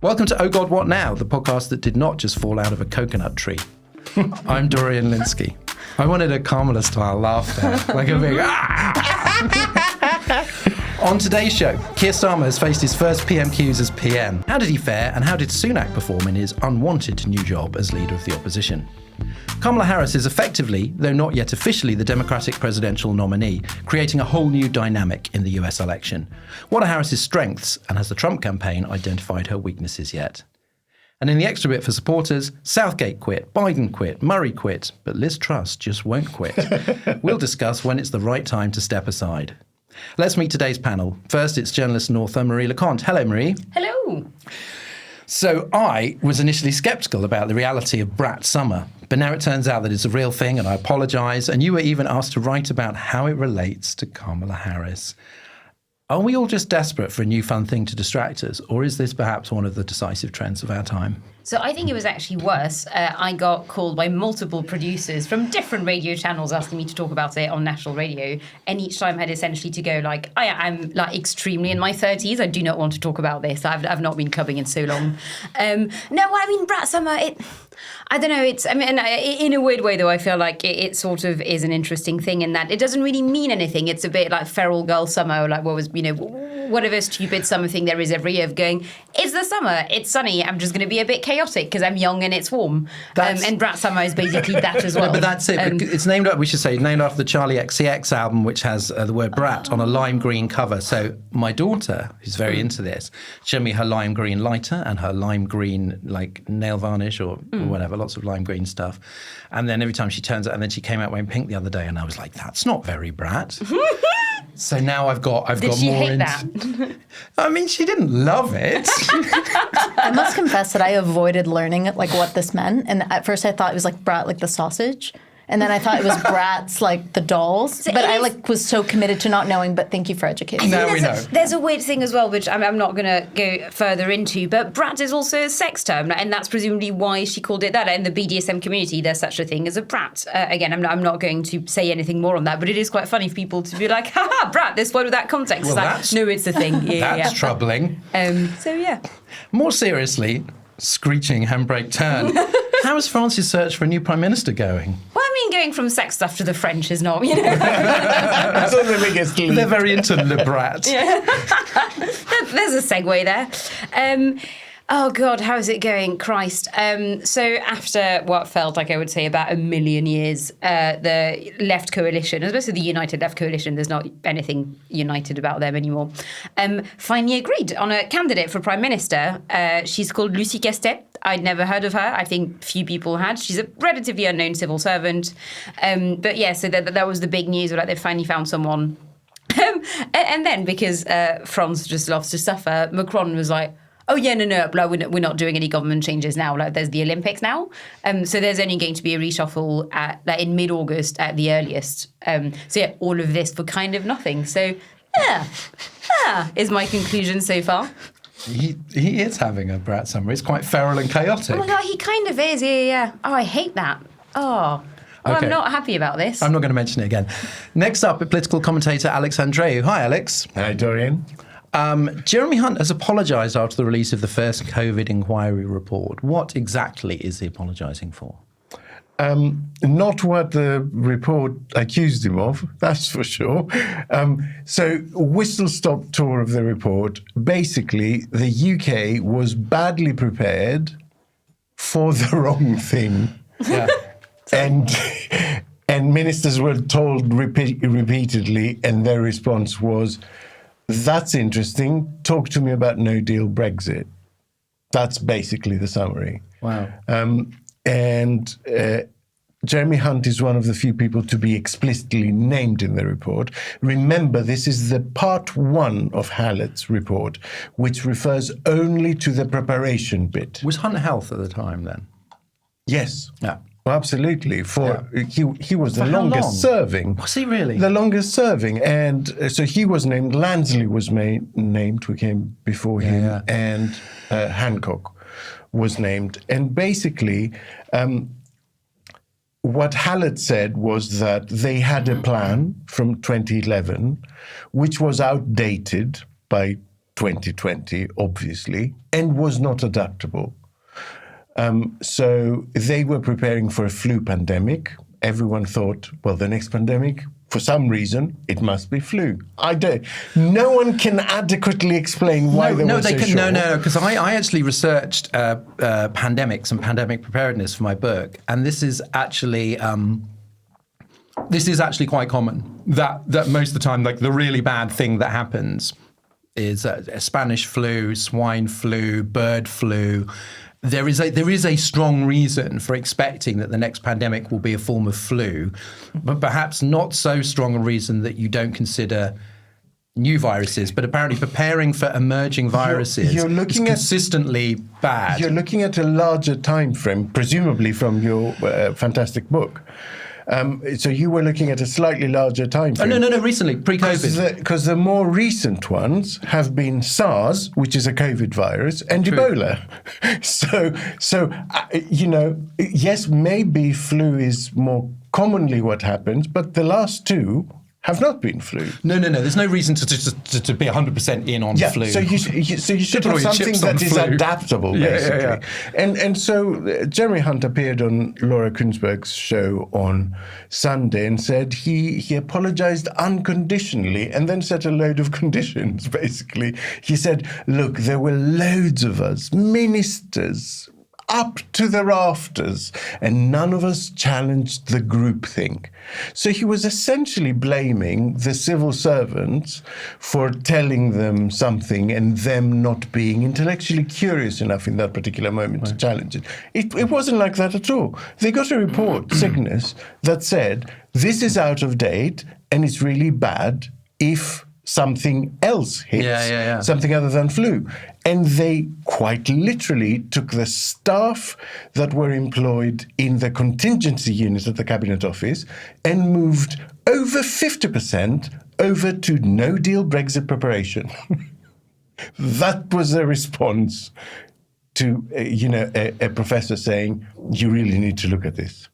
Welcome to Oh God, What Now, the podcast that did not just fall out of a coconut tree. I'm Dorian Lynskey. I wanted a Kamala-style laugh there, like a big On today's show, Keir Starmer has faced his first PMQs as PM. How did he fare, and how did Sunak perform in his unwanted new job as leader of the opposition? Kamala Harris is effectively, though not yet officially, the Democratic presidential nominee, creating a whole new dynamic in the US election. What are Harris's strengths, and has the Trump campaign identified her weaknesses yet? And in the extra bit for supporters, Southgate quit, Biden quit, Murray quit, but Liz Truss just won't quit. We'll discuss when it's the right time to step aside. Let's meet today's panel. First, it's journalist and author Marie Leconte. Hello, Marie. Hello. So I was initially sceptical about the reality of Brat Summer, but now it turns out that it's a real thing, and I apologise. And you were even asked to write about how it relates to Kamala Harris. Are we all just desperate for a new fun thing to distract us, or is this perhaps one of the decisive trends of our time? So I think it was actually worse. I got called by multiple producers from different radio channels asking me to talk about it on national radio. And each time I had essentially to go like, I'm like extremely in my 30s. I do not want to talk about this. I've not been clubbing in so long. Brat Summer, I don't know. In a weird way, though, I feel like it sort of is an interesting thing in that it doesn't really mean anything. It's a bit like Feral Girl Summer, or like whatever stupid summer thing there is every year of going, it's the summer, it's sunny, I'm just going to be a bit chaotic because I'm young and it's warm. And Brat Summer is basically that as well. But that's it. It's named after the Charlie XCX album, which has the word brat on a lime green cover. So my daughter, who's very into this, showed me her lime green lighter and her lime green like nail varnish or whatever, lots of lime green stuff. And then every time she turns it, and then she came out wearing pink the other day, and I was like, that's not very brat. So now I've got more. Did she hate that? I mean, she didn't love it. I must confess that I avoided learning what this meant, and at first I thought it was like brat, like the sausage. And then I thought it was brats, like the dolls. So but I was so committed to not knowing, but thank you for educating me. Now we know. There's a weird thing as well, which I'm not going to go further into, but brat is also a sex term, and that's presumably why she called it that. In the BDSM community, there's such a thing as a brat. Again, I'm not going to say anything more on that, but it is quite funny for people to be like, haha, brat, this word with that context. Well, no, it's a thing. That's troubling. So, yeah. More seriously, screeching handbrake turn. How is France's search for a new prime minister going? Well, I mean, going from sex stuff to the French is not, That's not the biggest leap. They're very into Le Brat. Yeah. There's a segue there. Oh, God, how is it going? Christ. So after what felt like, I would say, about a million years, the left coalition, especially the United Left Coalition, there's not anything united about them anymore, finally agreed on a candidate for Prime Minister. She's called Lucie Castet. I'd never heard of her. I think few people had. She's a relatively unknown civil servant. But yeah, so that was the big news, like they finally found someone. And then, because France just loves to suffer, Macron was like, oh, yeah, no, we're not doing any government changes now. Like, there's the Olympics now. So there's only going to be a reshuffle in mid-August at the earliest. So yeah, all of this for kind of nothing. So, yeah, is my conclusion so far. He is having a brat summer. It's quite feral and chaotic. Oh, my God, he kind of is, yeah. Oh, I hate that. Oh, okay. I'm not happy about this. I'm not going to mention it again. Next up, political commentator Alex Andreou. Hi, Alex. Hi, Dorian. Jeremy Hunt has apologised after the release of the first COVID inquiry report. What exactly is he apologising for? Not what the report accused him of, that's for sure. So, whistle-stop tour of the report. Basically, the UK was badly prepared for the wrong thing. Yeah. And ministers were told repeatedly, and their response was, that's interesting, talk to me about no-deal Brexit. That's basically the summary. Wow. Jeremy Hunt is one of the few people to be explicitly named in the report. Remember, this is the part 1 of Hallett's report, which refers only to the preparation bit. Was Hunt Health at the time then? Yes. Yeah. Well, absolutely. He was the longest serving. Was he really? The longest serving. And so he was named, Lansley was named, who came before him, and Hancock was named. And basically, what Hallett said was that they had a plan from 2011, which was outdated by 2020, obviously, and was not adaptable. So they were preparing for a flu pandemic. Everyone thought, well, the next pandemic, for some reason, it must be flu. No one can adequately explain why they were so sure. No, because I actually researched pandemics and pandemic preparedness for my book, and this is actually quite common. That most of the time, like the really bad thing that happens is a Spanish flu, swine flu, bird flu. There is a strong reason for expecting that the next pandemic will be a form of flu, but perhaps not so strong a reason that you don't consider new viruses. But apparently preparing for emerging viruses is consistently bad. You're looking at a larger time frame, presumably from your fantastic book. So you were looking at a slightly larger time frame. Oh, no, recently, pre-COVID. Because the more recent ones have been SARS, which is a COVID virus, and Ebola. So yes, maybe flu is more commonly what happens, but the last two have not been flu. No. There's no reason to be 100% in on flu. So you should have something that is adaptable, basically. Yeah. And so Jeremy Hunt appeared on Laura Kuenssberg's show on Sunday and said he apologized unconditionally and then set a load of conditions, basically. He said, look, there were loads of us, ministers, up to the rafters, and none of us challenged the groupthink. So he was essentially blaming the civil servants for telling them something and them not being intellectually curious enough in that particular moment to challenge it. It wasn't like that at all. They got a report, Cygnus, that said, this is out of date and it's really bad if something else hits, something other than flu. And they quite literally took the staff that were employed in the contingency unit at the Cabinet Office and moved over 50% over to no-deal Brexit preparation. That was a response to, a professor saying, you really need to look at this.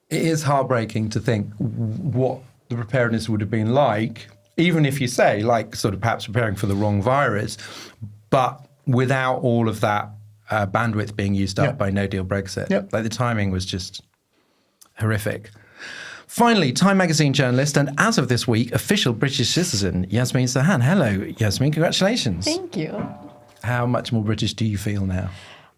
It is heartbreaking to think what the preparedness would have been like, even if you say, like, sort of perhaps preparing for the wrong virus, but without all of that bandwidth being used up by no-deal Brexit. Yep. Like, the timing was just horrific. Finally, Time magazine journalist and, as of this week, official British citizen, Yasmeen Serhan. Hello, Yasmeen. Congratulations. Thank you. How much more British do you feel now?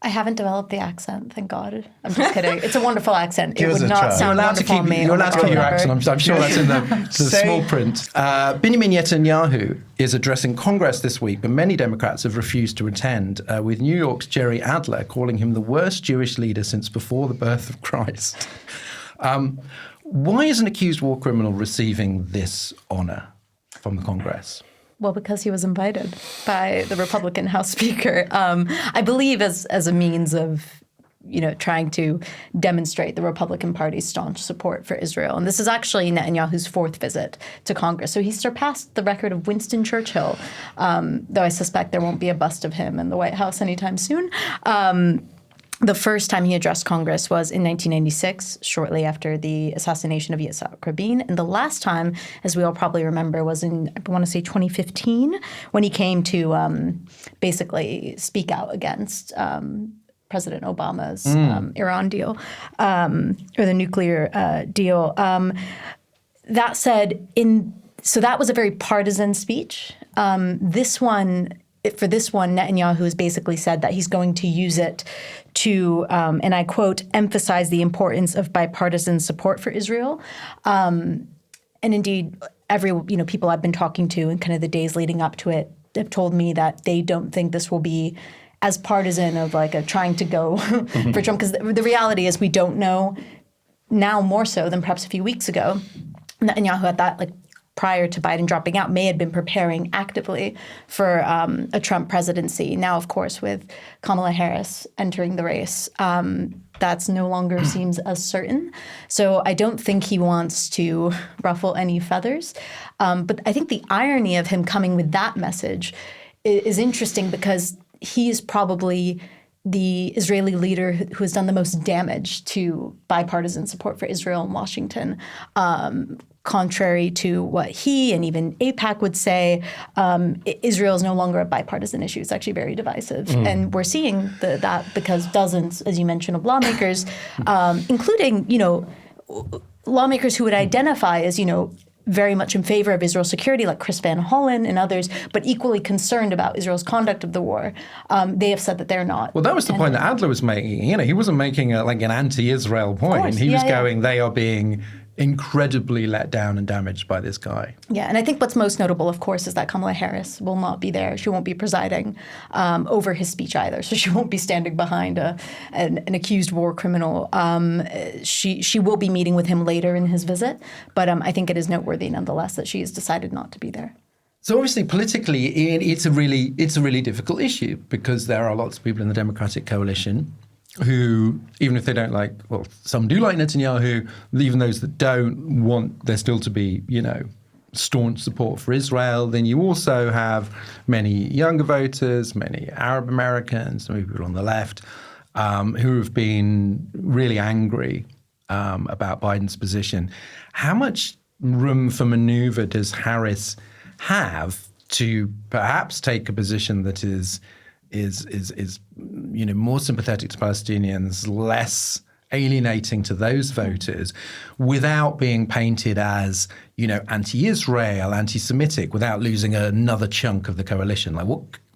I haven't developed the accent, thank God. I'm just kidding. It's a wonderful accent. Give it would not sound wonderful on me. You're allowed to keep your accent. I'm sure that's in the small print. Benjamin Netanyahu is addressing Congress this week, but many Democrats have refused to attend, with New York's Jerry Adler calling him the worst Jewish leader since before the birth of Christ. Why is an accused war criminal receiving this honor from the Congress? Well, because he was invited by the Republican House Speaker, I believe as a means of, trying to demonstrate the Republican Party's staunch support for Israel. And this is actually Netanyahu's fourth visit to Congress. So he surpassed the record of Winston Churchill, though I suspect there won't be a bust of him in the White House anytime soon. The first time he addressed Congress was in 1996, shortly after the assassination of Yitzhak Rabin. And the last time, as we all probably remember, was in, I want to say 2015, when he came to basically speak out against President Obama's Iran deal, or the nuclear deal. That said, so that was a very partisan speech. For this one, Netanyahu has basically said that he's going to use it to, and I quote, emphasize the importance of bipartisan support for Israel. And indeed, people I've been talking to in kind of the days leading up to it have told me that they don't think this will be as partisan of like a trying to go for Trump. Because the reality is we don't know now more so than perhaps a few weeks ago. Netanyahu at that, prior to Biden dropping out, may have been preparing actively for a Trump presidency. Now, of course, with Kamala Harris entering the race, that's no longer seems as certain. So I don't think he wants to ruffle any feathers. But I think the irony of him coming with that message is interesting because he is probably the Israeli leader who has done the most damage to bipartisan support for Israel in Washington. contrary to what he and even AIPAC would say, Israel is no longer a bipartisan issue. It's actually very divisive. And we're seeing that because dozens, as you mentioned, of lawmakers, including, lawmakers who would identify as, very much in favor of Israel's security, like Chris Van Hollen and others, but equally concerned about Israel's conduct of the war. They have said that they're not. Well, that was the point that Adler was making. He wasn't making an anti-Israel point. He was going, they are being incredibly let down and damaged by this guy. Yeah, and I think what's most notable, of course, is that Kamala Harris will not be there. She won't be presiding over his speech either. So she won't be standing behind an accused war criminal. She will be meeting with him later in his visit, but I think it is noteworthy nonetheless that she has decided not to be there. So obviously, politically, it's a really difficult issue because there are lots of people in the Democratic coalition who, even if they don't some do like Netanyahu, even those that don't want there still to be, staunch support for Israel. Then you also have many younger voters, many Arab Americans, many people on the left who have been really angry about Biden's position. How much room for maneuver does Harris have to perhaps take a position that is more sympathetic to Palestinians, less alienating to those voters, without being painted as anti-Israel, anti-Semitic, without losing another chunk of the coalition?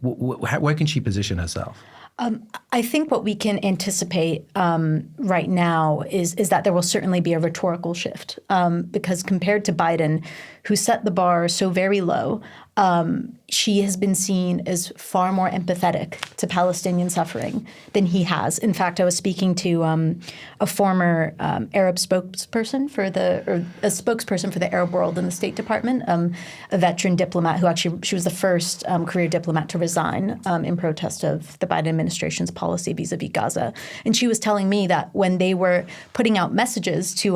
Where can she position herself? I think what we can anticipate right now is that there will certainly be a rhetorical shift because compared to Biden, who set the bar so very low, she has been seen as far more empathetic to Palestinian suffering than he has. In fact, I was speaking to a former Arab spokesperson for the Arab world in the State Department, a veteran diplomat who she was the first career diplomat to resign in protest of the Biden administration's policy vis-a-vis Gaza. And she was telling me that when they were putting out messages to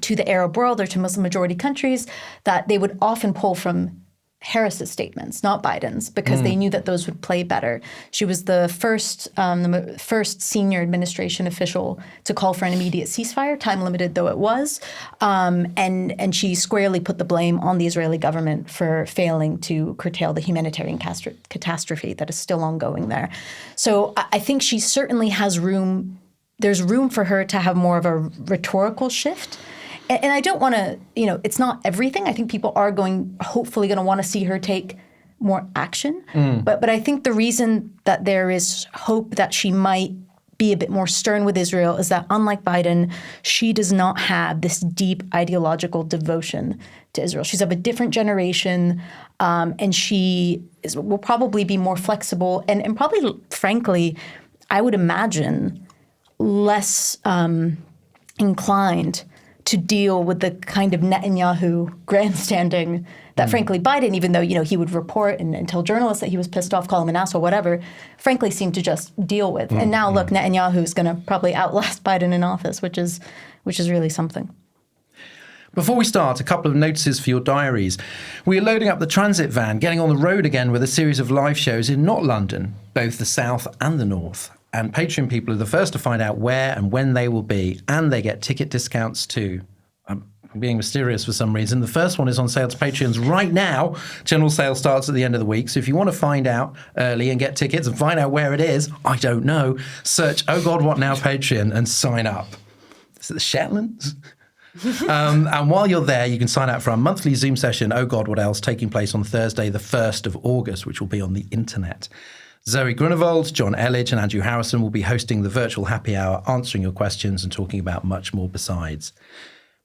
the Arab world or to Muslim majority countries, that they would often pull from Harris's statements, not Biden's, because they knew that those would play better. She was the first senior administration official to call for an immediate ceasefire, time limited though it was, and she squarely put the blame on the Israeli government for failing to curtail the humanitarian catastrophe that is still ongoing there. So I think she certainly has room. There's room for her to have more of a rhetorical shift. And I don't want to, it's not everything. I think people are hopefully going to want to see her take more action. But I think the reason that there is hope that she might be a bit more stern with Israel is that, unlike Biden, she does not have this deep ideological devotion to Israel. She's of a different generation, and she will probably be more flexible and probably, frankly, I would imagine, less inclined to deal with the kind of Netanyahu grandstanding that, frankly, Biden, even though, he would report and tell journalists that he was pissed off, call him an asshole, whatever, frankly seemed to just deal with. And now, look, Netanyahu's going to probably outlast Biden in office, which is really something. Before we start, a couple of notices for your diaries. We are loading up the transit van, getting on the road again with a series of live shows in not London, both the South and the North. And Patreon people are the first to find out where and when they will be, and they get ticket discounts too. I'm being mysterious for some reason. The first one is on sale to Patreons right now. General sale starts at the end of the week. So if you want to find out early and get tickets and find out where it is, I don't know, search Oh God What Now Patreon and sign up. Is it the Shetlands? And while you're there, you can sign up for our monthly Zoom session, Oh God What Else, taking place on Thursday, the 1st of August, which will be on the internet. Zoe Grunewald, John Elledge and Andrew Harrison will be hosting the virtual happy hour, answering your questions and talking about much more besides.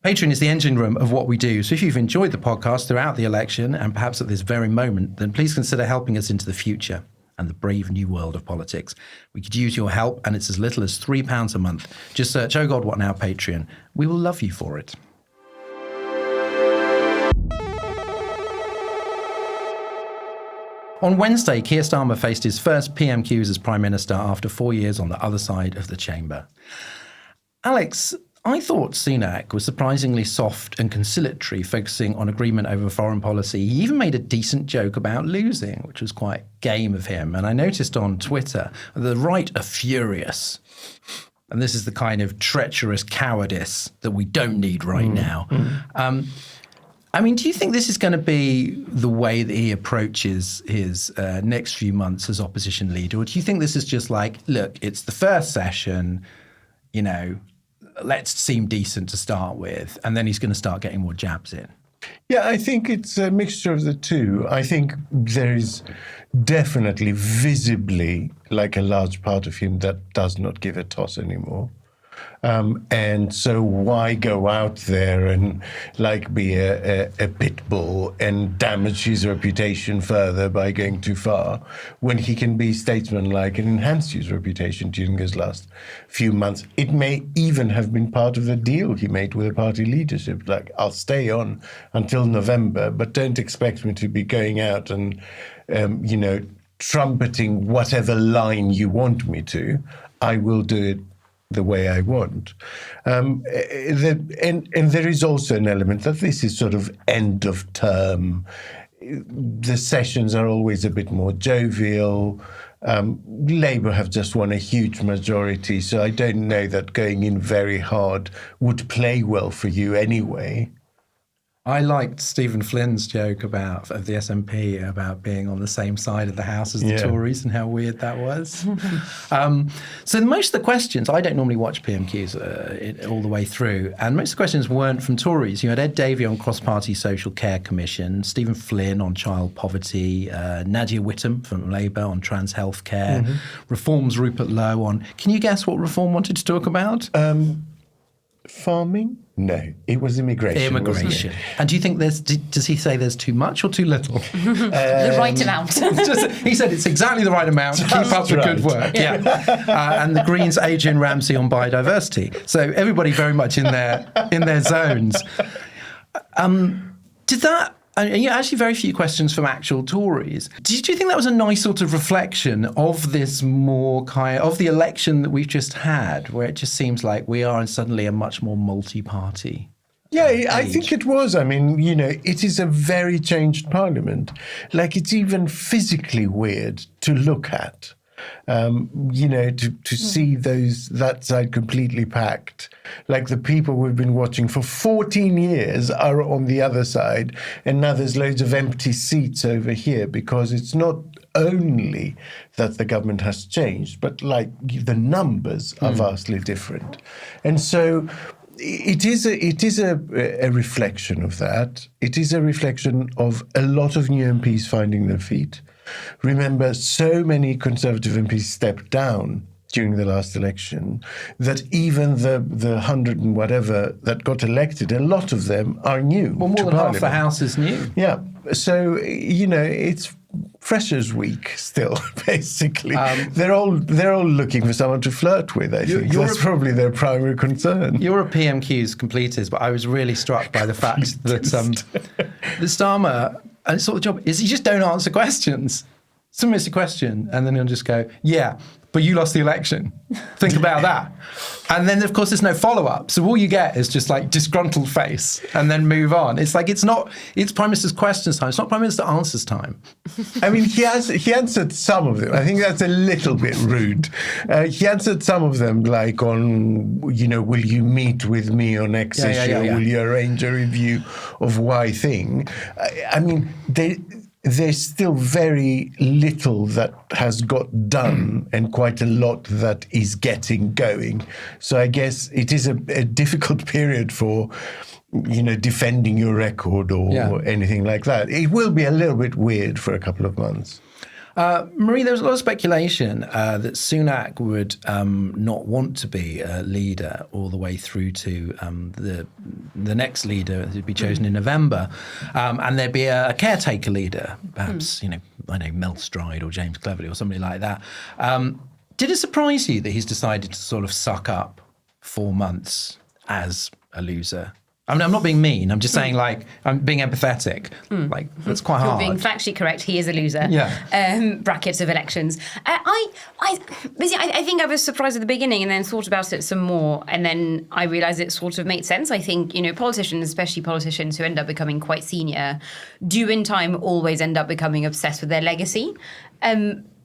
Patreon is the engine room of what we do. So if you've enjoyed the podcast throughout the election and perhaps at this very moment, then please consider helping us into the future and the brave new world of politics. We could use your help, and it's as little as £3 a month. Just search Oh God What Now Patreon. We will love you for it. On Wednesday, Keir Starmer faced his first PMQs as Prime Minister after 4 years on the other side of the chamber. Alex, I thought Sunak was surprisingly soft and conciliatory, focusing on agreement over foreign policy. He even made a decent joke about losing, which was quite game of him. And I noticed on Twitter, the right are furious. And this is the kind of treacherous cowardice that we don't need right now. I mean, do you think this is going to be the way that he approaches his next few months as opposition leader? Or do you think this is just like, look, it's the first session, you know, let's seem decent to start with, and then he's going to start getting more jabs in? Yeah, I think it's a mixture of the two. I think there is definitely visibly like a large part of him that does not give a toss anymore. And so why go out there and like be a pit bull and damage his reputation further by going too far when he can be statesmanlike and enhance his reputation during his last few months? It may even have been part of the deal he made with the party leadership. Like, I'll stay on until November, but don't expect me to be going out and, you know, trumpeting whatever line you want me to. I will do it the way I want. And there is also an element that this is sort of end of term. The sessions are always a bit more jovial. Labour have just won a huge majority, so I don't know that going in very hard would play well for you anyway. I liked Stephen Flynn's joke of the SNP about being on the same side of the House as the Tories and how weird that was. So most of the questions, I don't normally watch PMQs all the way through, and most of the questions weren't from Tories. You had Ed Davey on Cross-Party Social Care Commission, Stephen Flynn on child poverty, Nadia Whittome from Labour on trans healthcare, Reform's Rupert Lowe on... Can you guess what Reform wanted to talk about? Farming? No, it was immigration. Immigration. And do you think does he say there's too much or too little? The right amount. He said it's exactly the right amount. Keep up the good work. Yeah. And the Greens' Adrian Ramsey on biodiversity. So everybody very much in their zones. Did that... And actually very few questions from actual Tories. Do you think that was a nice sort of reflection of this more of the election that we've just had, where it just seems like we are suddenly a much more multi-party? Yeah, I think it was. I mean, you know, it is a very changed parliament. Like, it's even physically weird to look at. You know, to see that side completely packed. Like, the people we've been watching for 14 years are on the other side, and now there's loads of empty seats over here, because it's not only that the government has changed, but like the numbers are vastly different. And so it is a reflection of that. It is a reflection of a lot of new MPs finding their feet. Remember, so many Conservative MPs stepped down during the last election that even the 100 and whatever that got elected, a lot of them are new. Well, more than half the House is new. Yeah. So, you know, it's Freshers' Week still, basically. They're all looking for someone to flirt with, I think. That's probably their primary concern. You're a PMQ's completist, but I was really struck by the fact that the Starmer... And it's sort of job is you just don't answer questions. Someone asks a question, and then he'll just go, "Yeah, but you lost the election. Think about that." And then, of course, there's no follow-up. So all you get is just like disgruntled face, and then move on. It's like it's Prime Minister's questions time. It's not Prime Minister answers time. I mean, he answered some of them. I think that's a little bit rude. He answered some of them, like on, you know, will you meet with me on X issue? Or will you arrange a review of Y thing? I mean, there's still very little that has got done and quite a lot that is getting going. So I guess it is a difficult period for, you know, defending your record or anything like that. It will be a little bit weird for a couple of months. Marie, there was a lot of speculation that Sunak would not want to be a leader all the way through to the next leader who'd be chosen in November, and there'd be a caretaker leader, perhaps, you know, I know Mel Stride or James Cleverly or somebody like that. Did it surprise you that he's decided to sort of suck up 4 months as a loser? I mean, I'm not being mean. I'm just saying, like, I'm being empathetic. Like, that's quite hard. Being factually correct, he is a loser. Yeah. Brackets of elections. I think I was surprised at the beginning and then thought about it some more. And then I realised it sort of made sense. I think, you know, politicians, especially politicians who end up becoming quite senior, do in time always end up becoming obsessed with their legacy.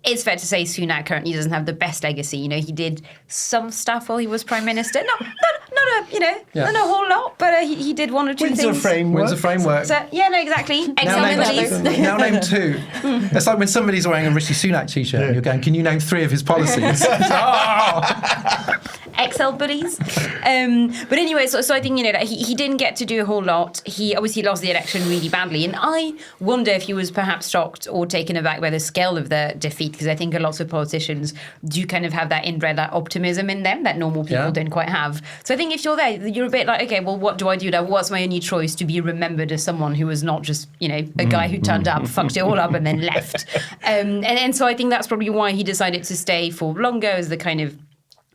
it's fair to say Sunak currently doesn't have the best legacy. You know, he did some stuff while he was Prime Minister. Not a whole lot, but he did one or two Windsor things. framework. So, yeah, no, exactly. Now name two. It's like when somebody's wearing a Rishi Sunak t-shirt and you're going, can you name 3 of his policies? Excel buddies. But anyway, so I think, you know, that he didn't get to do a whole lot. He obviously lost the election really badly. And I wonder if he was perhaps shocked or taken aback by the scale of the defeat, because I think lots of politicians do kind of have that inbred that optimism in them that normal people don't quite have. So I think if you're there, you're a bit like, okay, well, what do I do now? What's my only choice to be remembered as someone who was not just, you know, a guy who turned up, fucked it all up and then left. And so I think that's probably why he decided to stay for longer as the kind of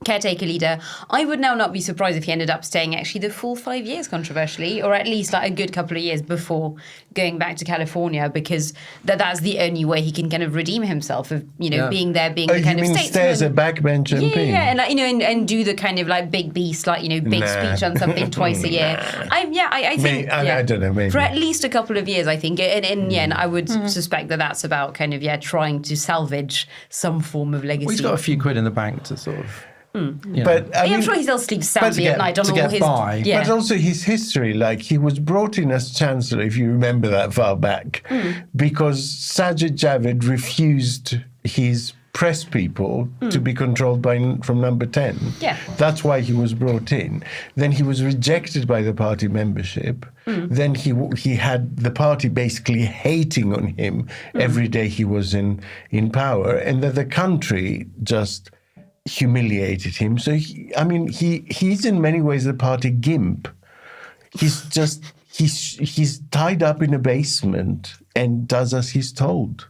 caretaker leader. I would now not be surprised if he ended up staying actually the full 5 years, controversially, or at least like a good couple of years before going back to California, because that's the only way he can kind of redeem himself of, you know, being there, being the kind of statesman. Stay as a backbench MP? Yeah, and like, you know, and do the kind of like big beast, like, you know, big speech on something twice a year. I think I don't know, maybe. For at least a couple of years, I think. And I would suspect that that's about kind of, trying to salvage some form of legacy. Well, he's got a few quid in the bank to sort of... But I'm sure he still sleeps soundly at night on all his... by. But also his history, like he was brought in as Chancellor, if you remember that far back, because Sajid Javid refused his press people to be controlled from number 10. Yeah. That's why he was brought in. Then he was rejected by the party membership. Then he had the party basically hating on him every day he was in power, and that the country just humiliated him. So he's in many ways the party gimp. He's tied up in a basement and does as he's told.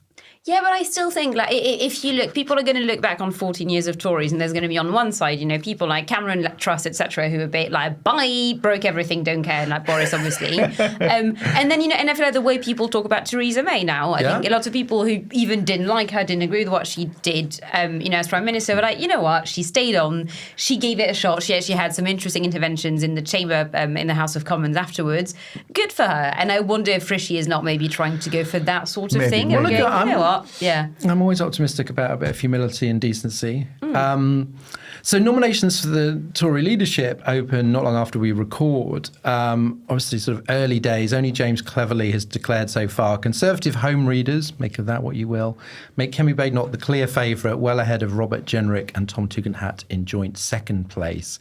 Yeah, but I still think, like, if you look, people are going to look back on 14 years of Tories, and there's going to be on one side, you know, people like Cameron, Truss, etc., who are a bit like, bye, broke everything, don't care, like Boris, obviously. And then, you know, and I feel like the way people talk about Theresa May now, I think a lot of people who even didn't like her, didn't agree with what she did, you know, as Prime Minister, were like, you know what, she stayed on, she gave it a shot, she actually had some interesting interventions in the chamber, in the House of Commons afterwards. Good for her. And I wonder if Rishi is not maybe trying to go for that sort of thing. Well, you know what? Yeah. I'm always optimistic about a bit of humility and decency. So nominations for the Tory leadership open not long after we record. Obviously, sort of early days. Only James Cleverly has declared so far. Conservative home readers, make of that what you will, make Kemi Badenoch the clear favourite, well ahead of Robert Jenrick and Tom Tugendhat in joint second place.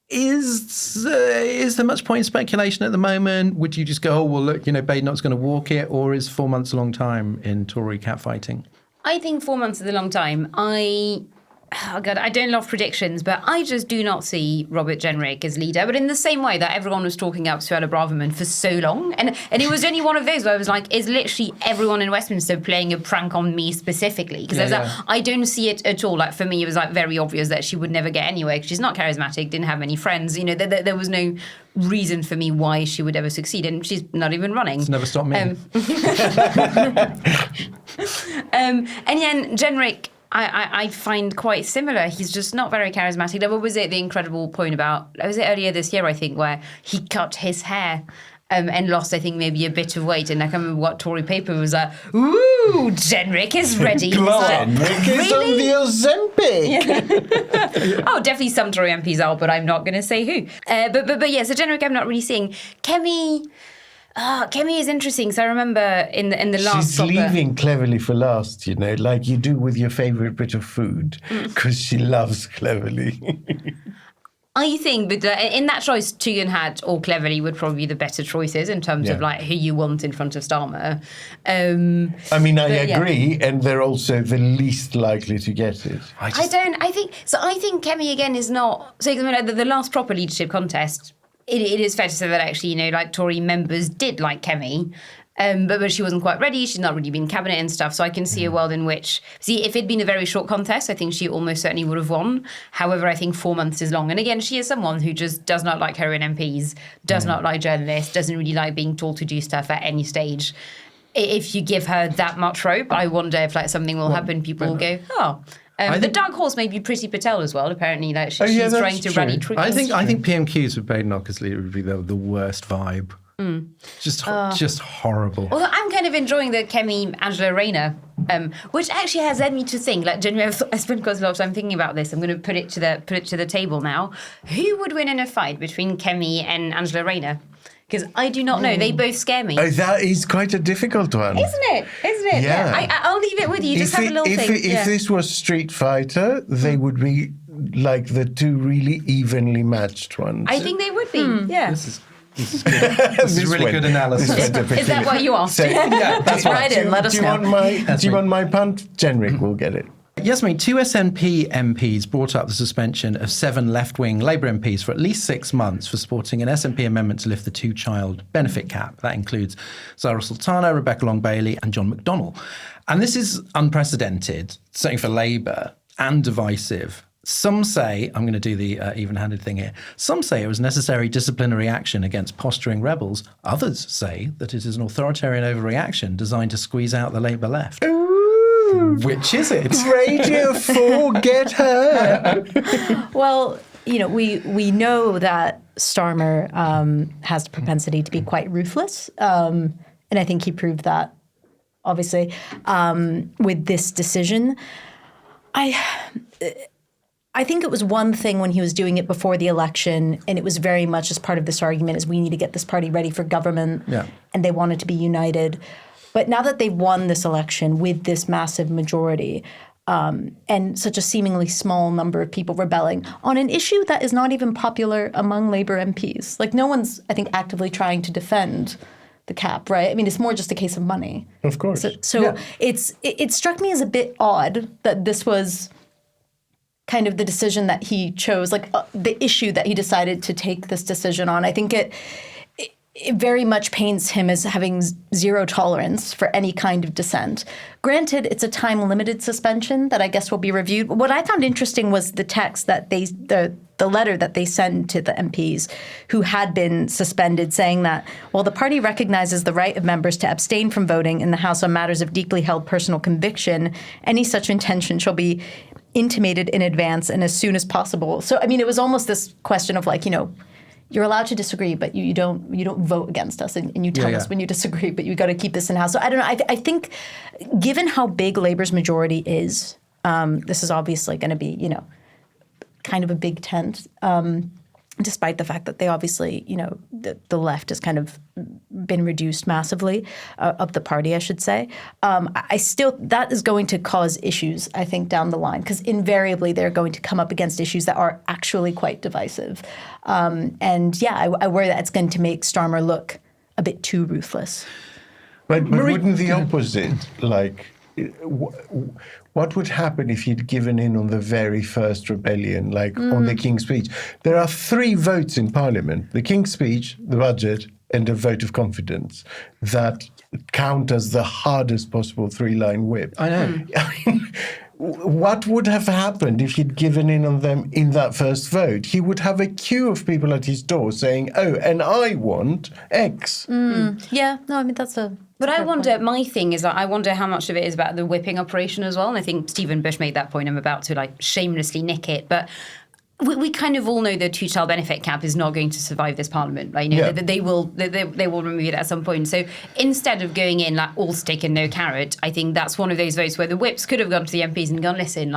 Is there much point in speculation at the moment? Would you just go, oh, well, look, you know, Badenoch's going to walk it, or is 4 months a long time in Tory catfighting? I think 4 months is a long time. I don't love predictions, but I just do not see Robert Jenrick as leader. But in the same way that everyone was talking up Suella Braverman for so long, and it was only one of those where I was like, is literally everyone in Westminster playing a prank on me specifically? Because I don't see it at all. Like, for me, it was like very obvious that she would never get anywhere because she's not charismatic, didn't have many friends. You know, there was no reason for me why she would ever succeed, and she's not even running. It's never stopped me. And then Jenrick, I find quite similar. He's just not very charismatic. What was it, the incredible point about, was it earlier this year, I think, where he cut his hair and lost, I think, maybe a bit of weight. And I can't remember what Tory paper was like, ooh, Jenrick is ready. Jenrick is on the Ozempic. Oh, definitely some Tory MPs are, but I'm not going to say who. But yeah, so Jenrick I'm not really seeing. Kemi is interesting. So I remember in the last... She's leaving Cleverly for last, you know, like you do with your favourite bit of food, because she loves Cleverly. I think in that choice, Tugendhat or Cleverly would probably be the better choices in terms of like who you want in front of Starmer. I agree, and they're also the least likely to get it. I think Kemi again is not... So the last proper leadership contest... It is fair to say that actually, you know, like Tory members did like Kemi, but she wasn't quite ready. She's not really been in cabinet and stuff. So I can see a world in which, if it'd been a very short contest, I think she almost certainly would have won. However, I think 4 months is long. And again, she is someone who just does not like her own MPs, does not like journalists, doesn't really like being told to do stuff at any stage. If you give her that much rope, I wonder if like something will happen. People will go, oh. The dark horse may be Priti Patel as well. Apparently, like she's trying to rally troops. I think PMQs with Badenoch as leader would be the worst vibe. Just horrible. Although I'm kind of enjoying the Kemi Angela Rayner, which actually has led me to think. Like, genuinely, I spent quite a lot of time thinking about this. I'm going to put it to the table now. Who would win in a fight between Kemi and Angela Rayner? Because I do not know. They both scare me. That is quite a difficult one. Isn't it? Yeah. I'll leave it with you. Just have a little think. If this was Street Fighter, they would be like the two really evenly matched ones. I think they would be. Yeah. This is good. This is really good analysis. Is that what you asked? Yeah, that's right. Write in, let us know. Do you want my punt? Jenrick will get it. Yasmeen, two SNP MPs brought up the suspension of 7 left-wing Labour MPs for at least 6 months for supporting an SNP amendment to lift the 2-child benefit cap. That includes Zara Sultana, Rebecca Long-Bailey and John McDonnell. And this is unprecedented, certainly for Labour, and divisive. Some say, I'm going to do the even-handed thing here, some say it was necessary disciplinary action against posturing rebels. Others say that it is an authoritarian overreaction designed to squeeze out the Labour left. Which is it? Radio 4, get her. Well, we know that Starmer has the propensity to be quite ruthless, and I think he proved that, obviously, with this decision. I think it was one thing when he was doing it before the election, and it was very much as part of this argument is we need to get this party ready for government, and they wanted to be united. But now that they've won this election with this massive majority and such a seemingly small number of people rebelling on an issue that is not even popular among Labour MPs, like no one's, I think, actively trying to defend the cap, right? I mean, it's more just a case of money. Of course. So it struck me as a bit odd that this was kind of the decision that he chose, like the issue that he decided to take this decision on. I think it very much paints him as having zero tolerance for any kind of dissent. Granted, it's a time-limited suspension that I guess will be reviewed. What I found interesting was the text that the letter that they sent to the MPs who had been suspended, saying that while the party recognizes the right of members to abstain from voting in the House on matters of deeply held personal conviction, any such intention shall be intimated in advance and as soon as possible. So, I mean, it was almost this question of like, you're allowed to disagree, but you don't vote against us, and you tell us when you disagree, but you got to keep this in house. So I don't know. I think, given how big Labour's majority is, this is obviously going to be kind of a big tent. Despite the fact that they obviously, the left has kind of been reduced massively of the party, I should say. That is going to cause issues, I think, down the line, because invariably they're going to come up against issues that are actually quite divisive. I worry that it's going to make Starmer look a bit too ruthless. But wouldn't the opposite, like, what would happen if he'd given in on the very first rebellion, like on the King's Speech? There are 3 votes in Parliament, the King's Speech, the budget, and a vote of confidence that count as the hardest possible 3-line whip. I know. I mean, what would have happened if he'd given in on them in that first vote? He would have a queue of people at his door saying, oh, and I want X. Yeah, no, I mean, that's a... But I wonder, my thing is that I wonder how much of it is about the whipping operation as well. And I think Stephen Bush made that point. I'm about to shamelessly nick it. But we kind of all know the 2-child benefit cap is not going to survive this parliament. They will remove it at some point. So instead of going in all stick and no carrot, I think that's one of those votes where the whips could have gone to the MPs and gone, listen,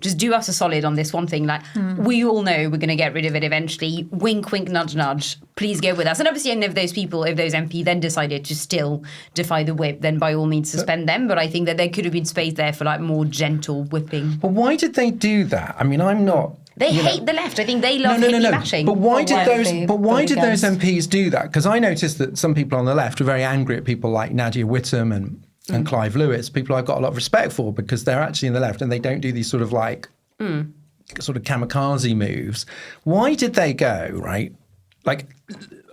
just do us a solid on this one thing. We all know we're going to get rid of it eventually. Wink, wink, nudge, nudge. Please go with us. And obviously, if those MP then decided to still defy the whip, then by all means suspend them. But I think that there could have been space there for more gentle whipping. But why did they do that? I mean, I'm not... They hate the left. I think they love hippie bashing. But why did those MPs do that? Because I noticed that some people on the left were very angry at people like Nadia Whittome and Clive Lewis, people I've got a lot of respect for because they're actually in the left and they don't do these sort of sort of kamikaze moves. Why did they go, right?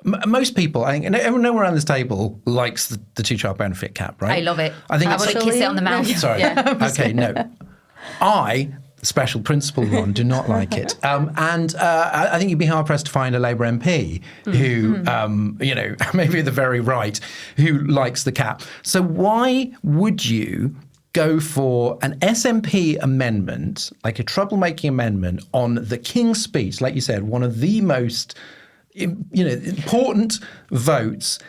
Most people, I think, and everyone around this table likes the 2-child benefit cap, right? I love it. I think I want to kiss it on the mouth. Sorry. Yeah. Okay, no. Special principle one, do not like it. I think you'd be hard-pressed to find a Labour MP who, maybe the very right, who likes the cap. So why would you go for an SNP amendment, like a troublemaking amendment on the King's Speech, like you said, one of the most important votes.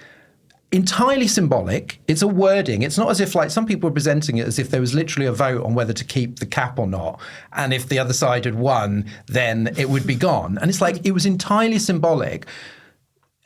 Entirely symbolic. It's a wording. It's not as if, like, some people are presenting it as if there was literally a vote on whether to keep the cap or not. And if the other side had won, then it would be gone. And it's like, it was entirely symbolic.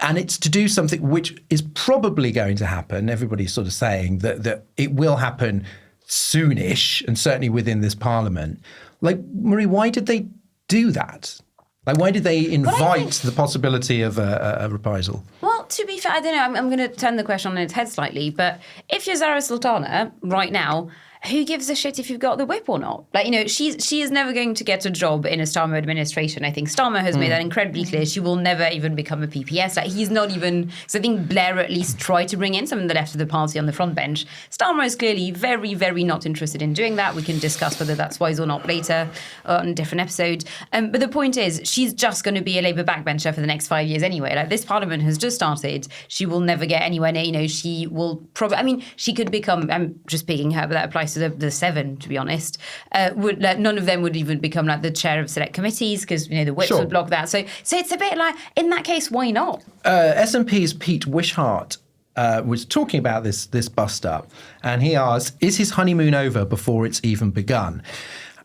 And it's to do something which is probably going to happen. Everybody's sort of saying that it will happen soonish, and certainly within this parliament. Like, Marie, why did they do that? Like, why did they invite the possibility of a reprisal? Well, to be fair, I don't know. I'm going to turn the question on its head slightly. But if you're Zara Sultana right now, who gives a shit if you've got the whip or not? Like, she is never going to get a job in a Starmer administration. I think Starmer has made that incredibly clear. She will never even become a PPS. Like, he's not even... So I think Blair at least tried to bring in some of the left of the party on the front bench. Starmer is clearly very, very not interested in doing that. We can discuss whether that's wise or not later on a different episode. But the point is, she's just going to be a Labour backbencher for the next 5 years anyway. Like, this parliament has just started. She will never get anywhere near, she will probably... I mean, she could become... I'm just picking her, but that applies to the seven, to be honest. None of them would even become like the chair of select committees because the whips would block that. So it's a bit like, in that case, why not? SNP's Pete Wishart was talking about this bust up, and he asked, "Is his honeymoon over before it's even begun?"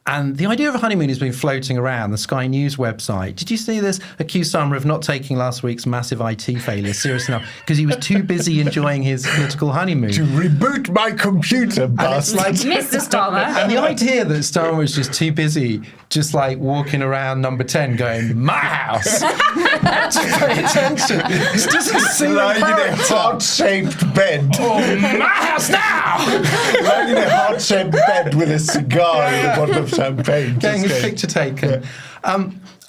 And the idea of a honeymoon has been floating around the Sky News website. Did you see this? Accused Starmer of not taking last week's massive IT failure seriously enough because he was too busy enjoying his political honeymoon. To reboot my computer, bust. Like, Mr. Starmer. And the idea that Starmer was just too busy, just like walking around number 10 going, "My house." Just pay attention. It's just a single lying in a character. heart-shaped bed. Oh, my house now! Lying in a heart-shaped bed with a cigar and a bottle of champagne. Getting Just his going, picture taken.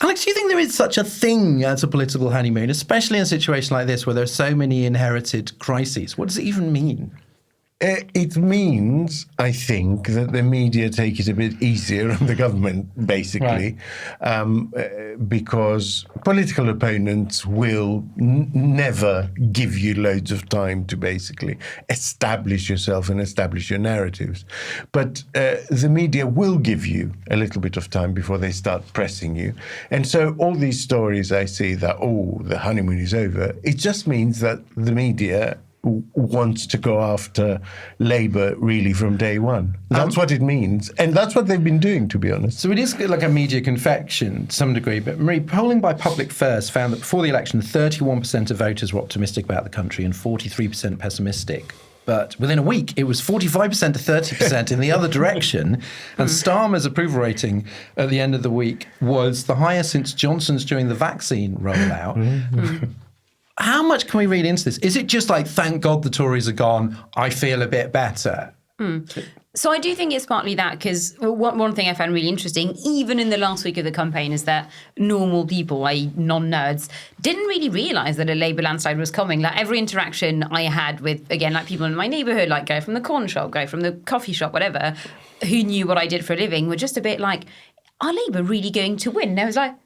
Alex, do you think there is such a thing as a political honeymoon, especially in a situation like this where there are so many inherited crises? What does it even mean? It means, I think, that the media take it a bit easier on the government, basically, because political opponents will never give you loads of time to basically establish yourself and establish your narratives. But the media will give you a little bit of time before they start pressing you. And so all these stories I see that, the honeymoon is over, it just means that the media wants to go after Labour really from day one. That's what it means. And that's what they've been doing, to be honest. So it is like a media confection to some degree. But Marie, polling by Public First found that before the election, 31% of voters were optimistic about the country and 43% pessimistic. But within a week, it was 45% to 30% in the other direction. And Starmer's approval rating at the end of the week was the highest since Johnson's during the vaccine rollout. How much can we read into this? Is it just like, thank God the Tories are gone, I feel a bit better? So I do think it's partly that, because one thing I found really interesting, even in the last week of the campaign, is that normal people, i.e. non-nerds, didn't really realise that a Labour landslide was coming. Like, every interaction I had with, again, like people in my neighbourhood, like guy from the corn shop, guy from the coffee shop, whatever, who knew what I did for a living, were just a bit like, are Labour really going to win? And I was like,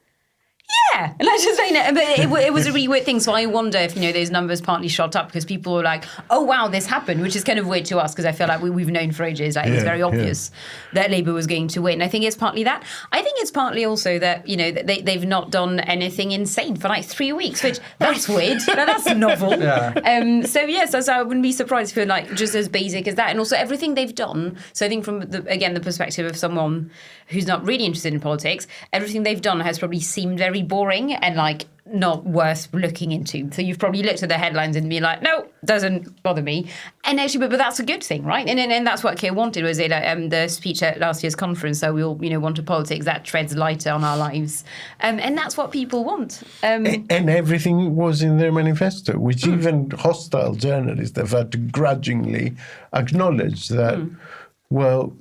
yeah, let's just say it. But it was a really weird thing. So I wonder if, those numbers partly shot up because people were like, oh, wow, this happened, which is kind of weird to us because I feel like we've known for ages. Like, it was very obvious that Labour was going to win. I think it's partly that. I think it's partly also that, they've not done anything insane for like 3 weeks, which that's weird. That's novel. Yeah. So I wouldn't be surprised if it were like just as basic as that. And also everything they've done. So I think from, the perspective of someone who's not really interested in politics, everything they've done has probably seemed very boring and like not worth looking into. So you've probably looked at the headlines and been like, no, doesn't bother me. And actually, but that's a good thing, right? And that's what Keir wanted, was it the speech at last year's conference. So we all, want a politics that treads lighter on our lives. And that's what people want. And everything was in their manifesto, which even hostile journalists have had to grudgingly acknowledge that, well,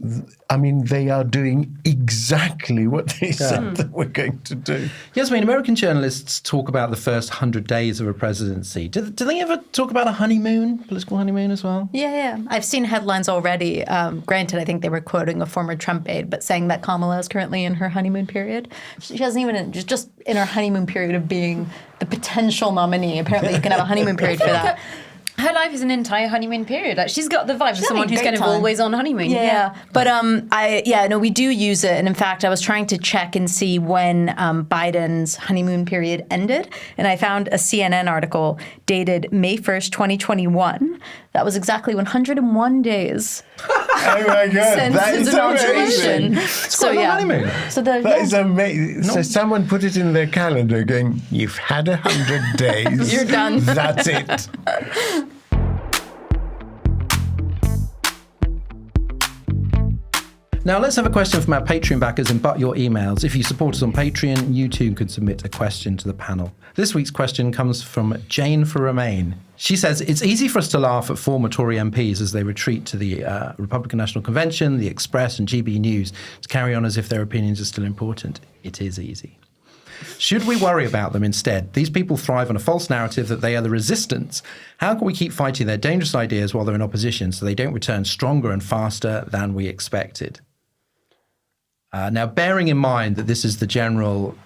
they are doing exactly what they said that we're going to do. Yasmeen, American journalists talk about the first 100 days of a presidency. Do they ever talk about a honeymoon, political honeymoon as well? Yeah. I've seen headlines already. Granted, I think they were quoting a former Trump aide, but saying that Kamala is currently in her honeymoon period. She hasn't even, just in her honeymoon period of being the potential nominee. Apparently you can have a honeymoon period for that. Her life is an entire honeymoon period. Like, she's got the vibe of someone who's having a kind great of time. always on honeymoon. Yeah. But we do use it. And in fact, I was trying to check and see when Biden's honeymoon period ended. And I found a CNN article dated May 1st, 2021. That was exactly 101 days Oh my God, since that his is inauguration. amazing. So quite a long honeymoon. So That is amazing. So someone put it in their calendar going, you've had 100 days. You're done. That's it. Now, let's have a question from our Patreon backers and butt your emails. If you support us on Patreon, you too can submit a question to the panel. This week's question comes from Jane for Remain. She says, it's easy for us to laugh at former Tory MPs as they retreat to the Republican National Convention, the Express and GB News to carry on as if their opinions are still important. It is easy. Should we worry about them instead? These people thrive on a false narrative that they are the resistance. How can we keep fighting their dangerous ideas while they're in opposition so they don't return stronger and faster than we expected? Now, bearing in mind that this is the general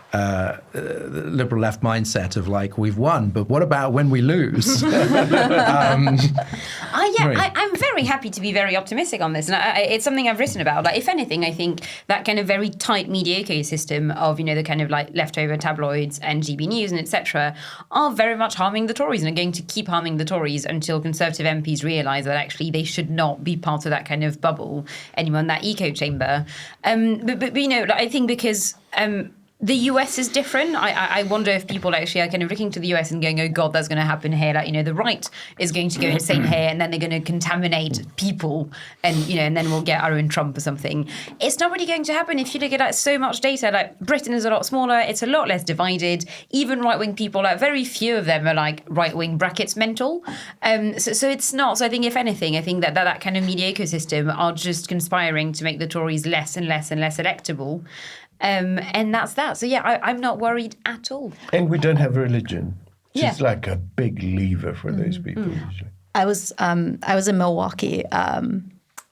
liberal left mindset of like, we've won, but what about when we lose? I'm very happy to be very optimistic on this. And it's something I've written about. Like, if anything, I think that kind of very tight media ecosystem of, the kind of like leftover tabloids and GB News and etc. are very much harming the Tories and are going to keep harming the Tories until Conservative MPs realise that actually they should not be part of that kind of bubble anymore, in that echo chamber. But I think because the US is different. I wonder if people actually are kind of looking to the US and going, oh God, that's going to happen here. Like, the right is going to go insane here, and then they're going to contaminate people, and and then we'll get our own Trump or something. It's not really going to happen. If you look at so much data, like Britain is a lot smaller, it's a lot less divided. Even right-wing people, like very few of them are like right-wing brackets mental. So it's not. So I think if anything, I think that kind of media ecosystem are just conspiring to make the Tories less and less and less electable. And that's that. So I'm not worried at all. And we don't have religion. It's Yeah. like a big lever for those people usually. I was in Milwaukee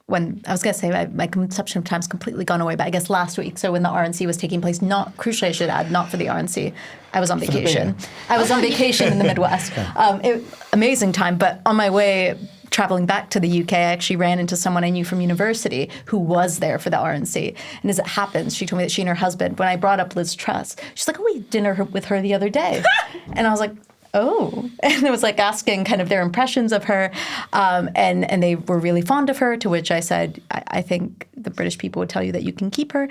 when I was going to say my conception of time's completely gone away, but I guess last week. So when the RNC was taking place, not crucially, I should add, not for the RNC. I was on vacation. I was on vacation in the Midwest. Amazing time, but on my way traveling back to the UK, I actually ran into someone I knew from university who was there for the RNC. And as it happens, she told me that she and her husband, when I brought up Liz Truss, she's like, oh, we had dinner with her the other day. And I was like, oh. And it was like asking kind of their impressions of her. And they were really fond of her, to which I said, I think the British people would tell you that you can keep her,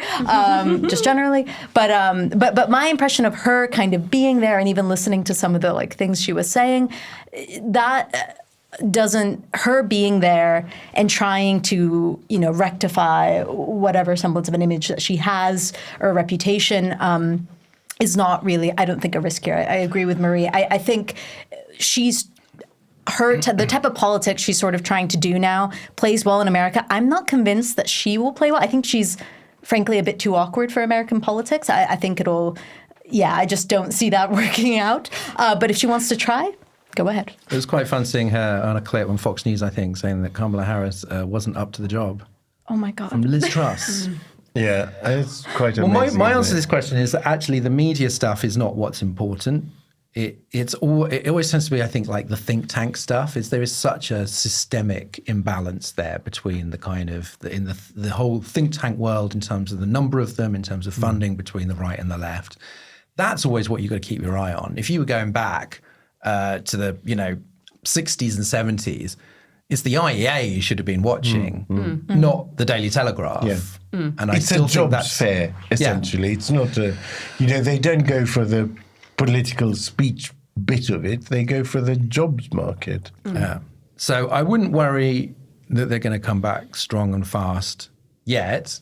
just generally. But my impression of her kind of being there and even listening to some of the like things she was saying, that doesn't, her being there and trying to, rectify whatever semblance of an image that she has or a reputation is not really, I don't think, a risk here. I agree with Marie. I think she's, the type of politics she's sort of trying to do now plays well in America. I'm not convinced that she will play well. I think she's, frankly, a bit too awkward for American politics. I think I just don't see that working out. But if she wants to try, go ahead. It was quite fun seeing her on a clip on Fox News, I think, saying that Kamala Harris wasn't up to the job. Oh, my God. From Liz Truss. Yeah, it's quite amazing. Well, my answer to this question is that actually the media stuff is not what's important. It always tends to be, I think, like the think tank stuff. There is such a systemic imbalance there between the kind of the whole think tank world in terms of the number of them, in terms of funding between the right and the left. That's always what you've got to keep your eye on. If you were going back to the 60s and 70s, it's the IEA you should have been watching, not the Daily Telegraph. Yeah. And it's a jobs fair, essentially. Yeah. It's not they don't go for the political speech bit of it. They go for the jobs market. Yeah. So I wouldn't worry that they're going to come back strong and fast yet.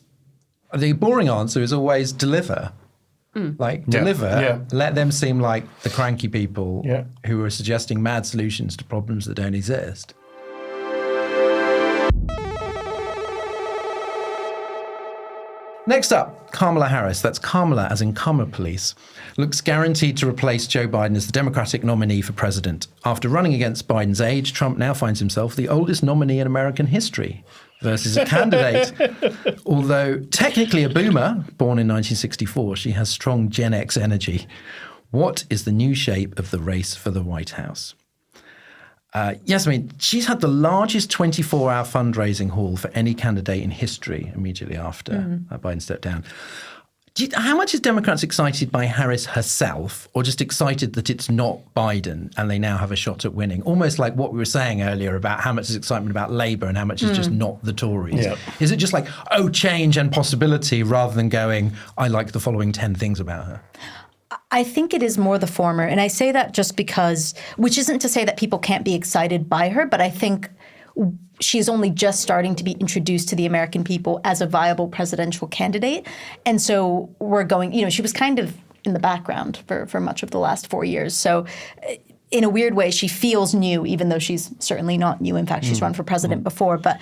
The boring answer is always deliver. Deliver, let them seem like the cranky people who are suggesting mad solutions to problems that don't exist. Next up, Kamala Harris, that's Kamala as in Karma Police, looks guaranteed to replace Joe Biden as the Democratic nominee for president. After running against Biden's age, Trump now finds himself the oldest nominee in American history versus a candidate. Although technically a boomer, born in 1964, she has strong Gen X energy. What is the new shape of the race for the White House? Yasmeen, she's had the largest 24-hour fundraising haul for any candidate in history immediately after Biden stepped down. How much is Democrats excited by Harris herself, or just excited that it's not Biden and they now have a shot at winning? Almost like what we were saying earlier about how much is excitement about Labour and how much is just not the Tories. Yeah. Is it just like, oh, change and possibility, rather than going, I like the following 10 things about her? I think it is more the former. And I say that just because, which isn't to say that people can't be excited by her, but I think she's only just starting to be introduced to the American people as a viable presidential candidate. And so we're going, she was kind of in the background for much of the last 4 years. So in a weird way, she feels new, even though she's certainly not new. In fact, she's run for president before. But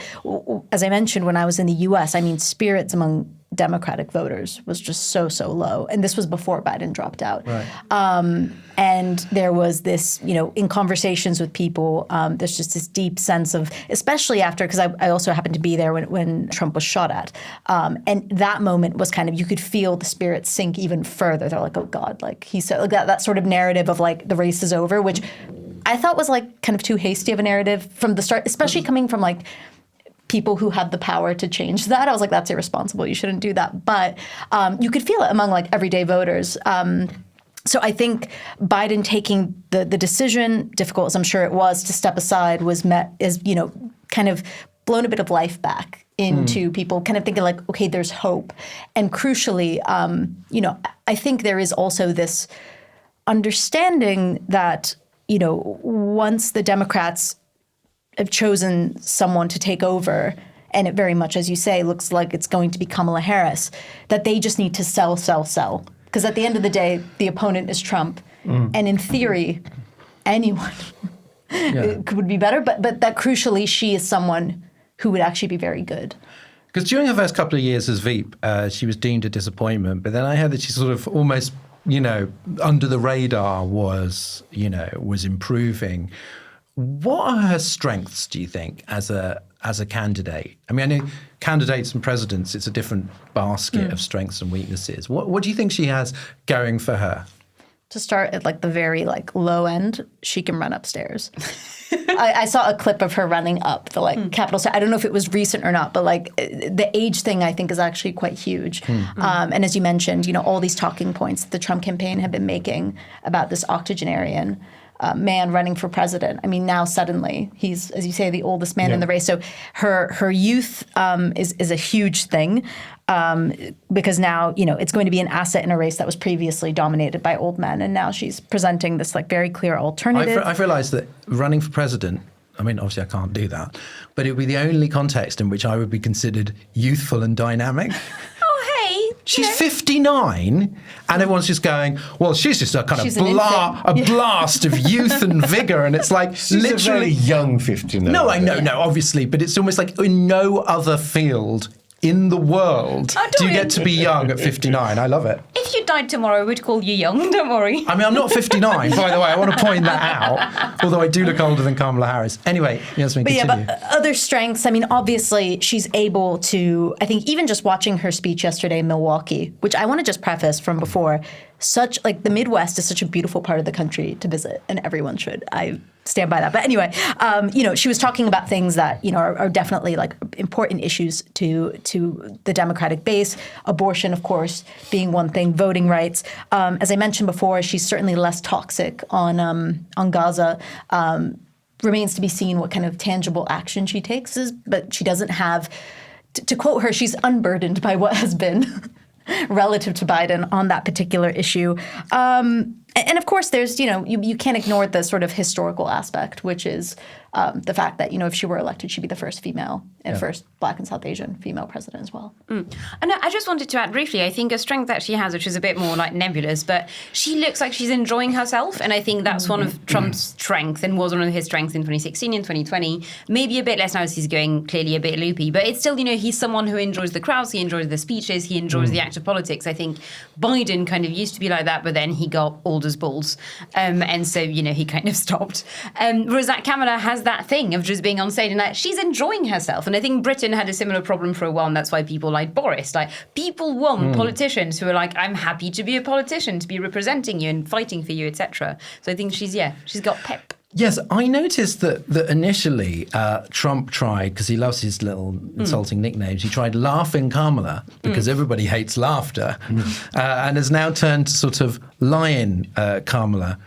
as I mentioned, when I was in the U.S., spirits among Democratic voters was just so low. And this was before Biden dropped out. Right. And there was this, in conversations with people, there's just this deep sense of, especially after, because I also happened to be there when Trump was shot at. And that moment was kind of, you could feel the spirits sink even further. They're like, oh God, like he said, like that sort of narrative of like the race is over, which I thought was like kind of too hasty of a narrative from the start, especially coming from like people who had the power to change that. I was like, that's irresponsible. You shouldn't do that. But you could feel it among like everyday voters. So I think Biden taking the decision, difficult as I'm sure it was, to step aside was met as, kind of blown a bit of life back into people kind of thinking like, okay, there's hope. And crucially, I think there is also this understanding that, once the Democrats have chosen someone to take over, and it very much, as you say, looks like it's going to be Kamala Harris, that they just need to sell. Because at the end of the day, the opponent is Trump. And in theory, anyone would be better. But that crucially, she is someone who would actually be very good. Because during her first couple of years as Veep, she was deemed a disappointment. But then I heard that she sort of almost, under the radar was improving. What are her strengths, do you think, as a candidate? I know candidates and presidents, it's a different basket of strengths and weaknesses. What do you think she has going for her? To start at like the very like low end, she can run upstairs. I saw a clip of her running up the like Capitol. I don't know if it was recent or not, but like the age thing I think is actually quite huge. And as you mentioned, all these talking points that the Trump campaign have been making about this octogenarian man running for president. Now suddenly he's, as you say, the oldest man in the race. So her youth is a huge thing because now, it's going to be an asset in a race that was previously dominated by old men. And now she's presenting this like very clear alternative. I've realized that running for president, obviously I can't do that, but it would be the only context in which I would be considered youthful and dynamic. She's 59, and everyone's just going, well, she's just a kind of blast of youth and vigor. And it's like, she's literally a very young 59. No, I know, obviously, but it's almost like in no other field in the world do you get to be young at 59. I love it. If you died tomorrow, we'd call you young, don't worry. I'm not 59, by the way. I want to point that out, although I do look older than Kamala Harris. Anyway, Yasmeen, continue. But other strengths, obviously she's able to, I think even just watching her speech yesterday in Milwaukee, which I want to just preface from before, such like the Midwest is such a beautiful part of the country to visit, and everyone should. I stand by that. But anyway, she was talking about things that, are definitely like important issues to the Democratic base. Abortion, of course, being one thing, voting rights. As I mentioned before, she's certainly less toxic on Gaza. Remains to be seen what kind of tangible action she takes, but she doesn't have, to quote her, she's unburdened by what has been relative to Biden on that particular issue. And of course, there's, you can't ignore the sort of historical aspect, which is the fact that, if she were elected, she'd be the first female and first Black and South Asian female president as well. And I just wanted to add briefly, I think a strength that she has, which is a bit more like nebulous, but she looks like she's enjoying herself. And I think that's one of Trump's strengths and was one of his strengths in 2016 and 2020. Maybe a bit less now as he's going clearly a bit loopy, but it's still, he's someone who enjoys the crowds, he enjoys the speeches, he enjoys the active politics. I think Biden kind of used to be like that, but then he got old as balls. And so, he kind of stopped. Whereas that Kamala has that thing of just being on stage and she's enjoying herself. And I think Britain had a similar problem for a while, and that's why people like Boris. Like, people want politicians who are like, I'm happy to be a politician, to be representing you and fighting for you, etc. So I think she's got pep. Yes, I noticed that initially Trump tried, because he loves his little insulting nicknames, he tried laughing Kamala, because everybody hates laughter, and has now turned to sort of lying Kamala.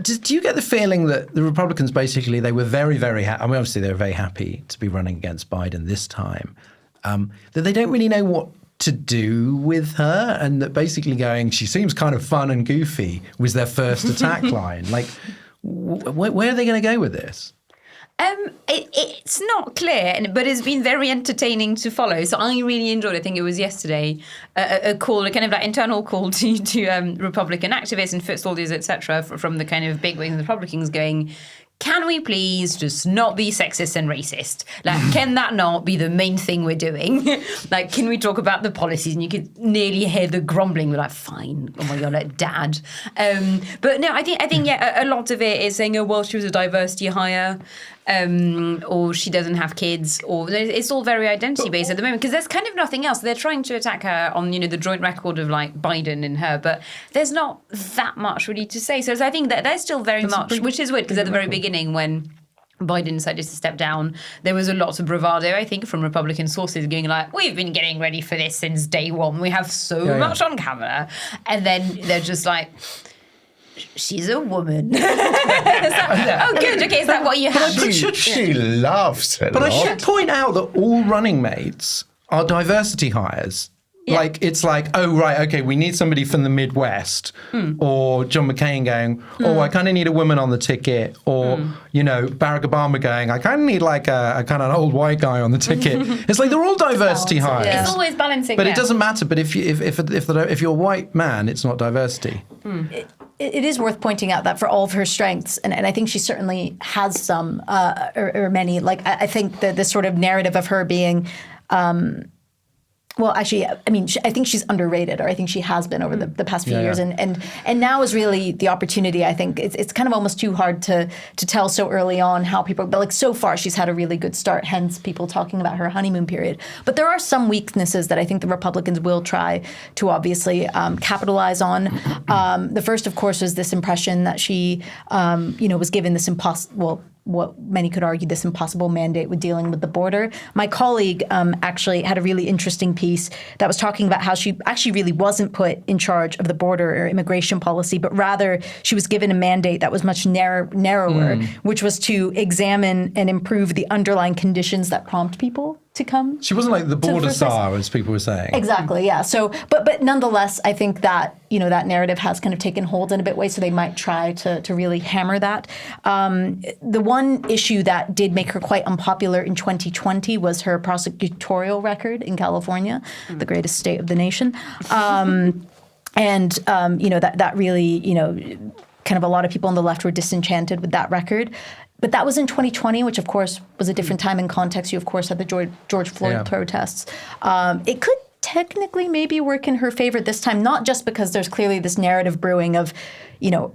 Do you get the feeling that the Republicans basically, they were very, very happy, I mean, obviously they were very happy to be running against Biden this time, that they don't really know what to do with her, and that basically going, she seems kind of fun and goofy, was their first attack line. Like, where are they going to go with this? It's not clear, but it's been very entertaining to follow. So I really enjoyed, I think it was yesterday, a call, a kind of like internal call to Republican activists and foot soldiers, etc., from the kind of big wigs and the Republicans going, can we please just not be sexist and racist? Like, can that not be the main thing we're doing? Like, can we talk about the policies? And you could nearly hear the grumbling. We're like, fine. Oh my God, like, Dad. But no, I think, yeah, a lot of it is saying, oh, well, she was a diversity hire, or she doesn't have kids, or it's all very identity based at the moment because there's kind of nothing else. They're trying to attack her on, the joint record of like Biden and her, but there's not that much really to say. So I think that there's still very much, which is weird because at the very beginning when Biden decided to step down, there was a lot of bravado, I think, from Republican sources going like, we've been getting ready for this since day one. We have so much on camera. And then they're just like, she's a woman. Good. Okay, is that what you have? She laughs a lot. But I should point out that all running mates are diversity hires. Yeah. Like, it's like, oh, right, okay, we need somebody from the Midwest. Or John McCain going, oh, I kind of need a woman on the ticket. Or, Barack Obama going, I kind of need like a kind of an old white guy on the ticket. It's like they're all diversity hires. Yeah. It's always balancing. But it doesn't matter. But if you're a white man, it's not diversity. It is worth pointing out that for all of her strengths, and I think she certainly has some, or many, like I think this sort of narrative of her being, well, actually, I mean, I think she's underrated, or I think she has been over the past few years, and now is really the opportunity. I think it's kind of almost too hard to tell so early on how people. But like so far, she's had a really good start. Hence, people talking about her honeymoon period. But there are some weaknesses that I think the Republicans will try to obviously capitalize on. The first, of course, is this impression that she, was given this what many could argue this impossible mandate with dealing with the border. My colleague actually had a really interesting piece that was talking about how she actually really wasn't put in charge of the border or immigration policy, but rather she was given a mandate that was much narrower, which was to examine and improve the underlying conditions that prompt people to come. She wasn't like the border czar, as people were saying. Exactly, yeah. So, but nonetheless, I think that that narrative has kind of taken hold in a bit way. So they might try to really hammer that. The one issue that did make her quite unpopular in 2020 was her prosecutorial record in California, the greatest state of the nation, and that really kind of a lot of people on the left were disenchanted with that record. But that was in 2020, which, of course, was a different time and context. You, of course, had the George Floyd protests. It could technically maybe work in her favor this time, not just because there's clearly this narrative brewing of,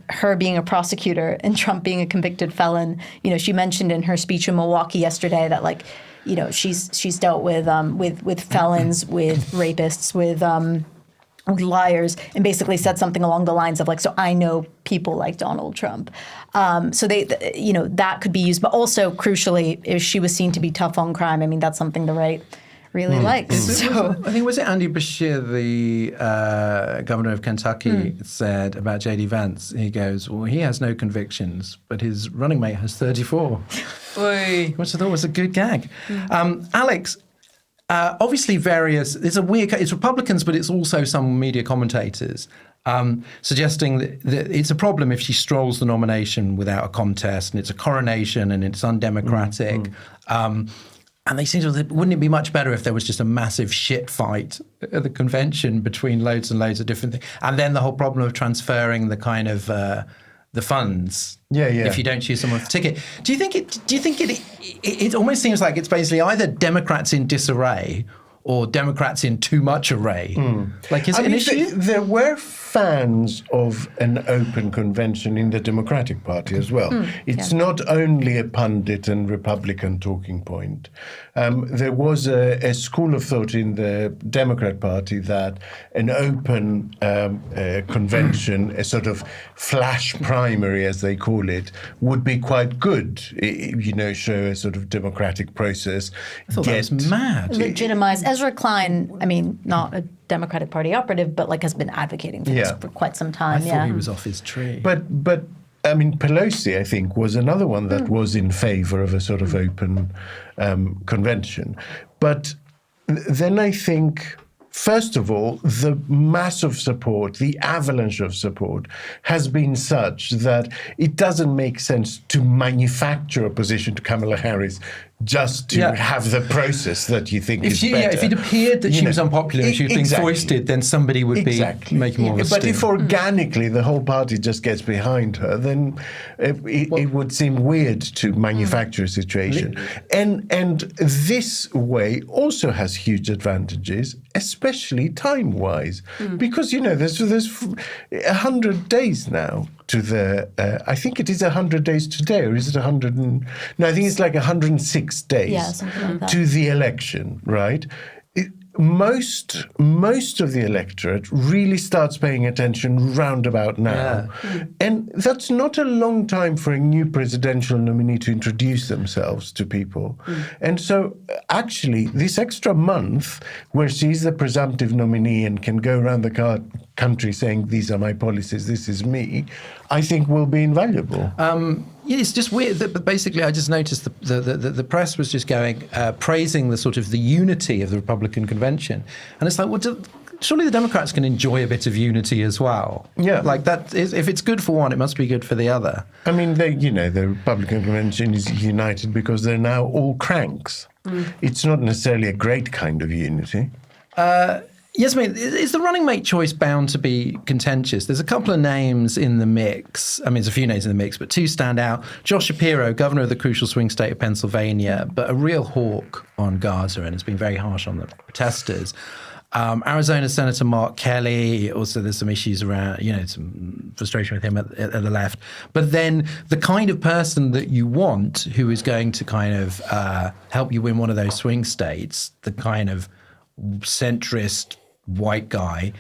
her being a prosecutor and Trump being a convicted felon. She mentioned in her speech in Milwaukee yesterday that, like, she's dealt with felons, with rapists, with liars, and basically said something along the lines of like, so I know people like Donald Trump. So they, that could be used, but also crucially, if she was seen to be tough on crime, I mean, that's something the right really likes. So I think, was it Andy Beshear, the governor of Kentucky, said about J.D. Vance? He goes, well, he has no convictions, but his running mate has 34. Oy. Which I thought was a good gag. Alex, obviously it's Republicans, but it's also some media commentators suggesting that it's a problem if she strolls the nomination without a contest, and it's a coronation, and it's undemocratic. And they seem to, wouldn't it be much better if there was just a massive shit fight at the convention between loads and loads of different things? And then the whole problem of transferring the kind of the funds. If you don't choose someone for ticket. Do you think it almost seems like it's basically either Democrats in disarray or Democrats in too much array? Like, is it an issue? There were fans of an open convention in the Democratic Party as well. It's not only a pundit and Republican talking point. There was a school of thought in the Democrat Party that an open convention, a sort of flash primary, as they call it, would be quite good. Show a sort of democratic process. I thought that was mad. Legitimize. Ezra Klein, I mean, not a Democratic Party operative, but has been advocating for this for quite some time. I thought he was off his tree. But I mean, Pelosi, I think, was another one that was in favor of a sort of open convention. But then I think, first of all, the massive support, the avalanche of support has been such that it doesn't make sense to manufacture opposition to Kamala Harris just to have the process that you think is better. If it appeared that she was unpopular and she was being foisted, then somebody would be making more of a But stink. if organically the whole party just gets behind her, then it would seem weird to manufacture a situation. And this way also has huge advantages, especially time-wise, because, there's 100 days now to the, I think it is 100 days today, or is it 100? No, I think it's 106 days something like that. to the election, right? Most of the electorate really starts paying attention round about now. And that's not a long time for a new presidential nominee to introduce themselves to people. And so actually this extra month where she's the presumptive nominee and can go around the country saying, these are my policies, this is me, I think will be invaluable. It's just weird. But basically, I just noticed the press was just going praising the sort of the unity of the Republican convention, and it's like, surely the Democrats can enjoy a bit of unity as well. Yeah, that is, if it's good for one, it must be good for the other. I mean, the Republican convention is united because they're now all cranks. It's not necessarily a great kind of unity. Yasmeen, is the running mate choice bound to be contentious? There's a couple of names in the mix. I mean, there's a few names in the mix, but two stand out. Josh Shapiro, governor of the crucial swing state of Pennsylvania, but a real hawk on Gaza and has been very harsh on the protesters. Arizona Senator Mark Kelly, also there's some issues around, some frustration with him at the left. But then the kind of person that you want who is going to kind of help you win one of those swing states, the kind of centrist white guy,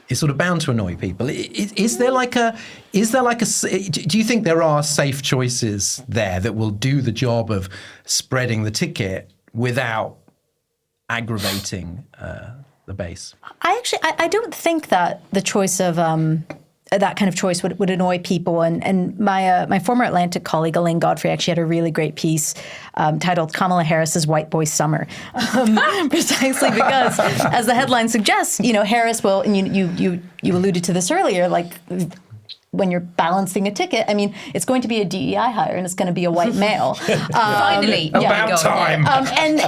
is sort of bound to annoy people. Is there like a do you think there are safe choices there that will do the job of spreading the without aggravating the base? I don't think that the choice of that kind of choice would annoy people. And my former Atlantic colleague, Elaine Godfrey, actually had a really great piece titled Kamala Harris's White Boy Summer, precisely because, as the headline suggests, Harris will, and you alluded to this earlier, when you're balancing a ticket, I mean, it's going to be a DEI hire and it's going to be a white male. Finally. About time. And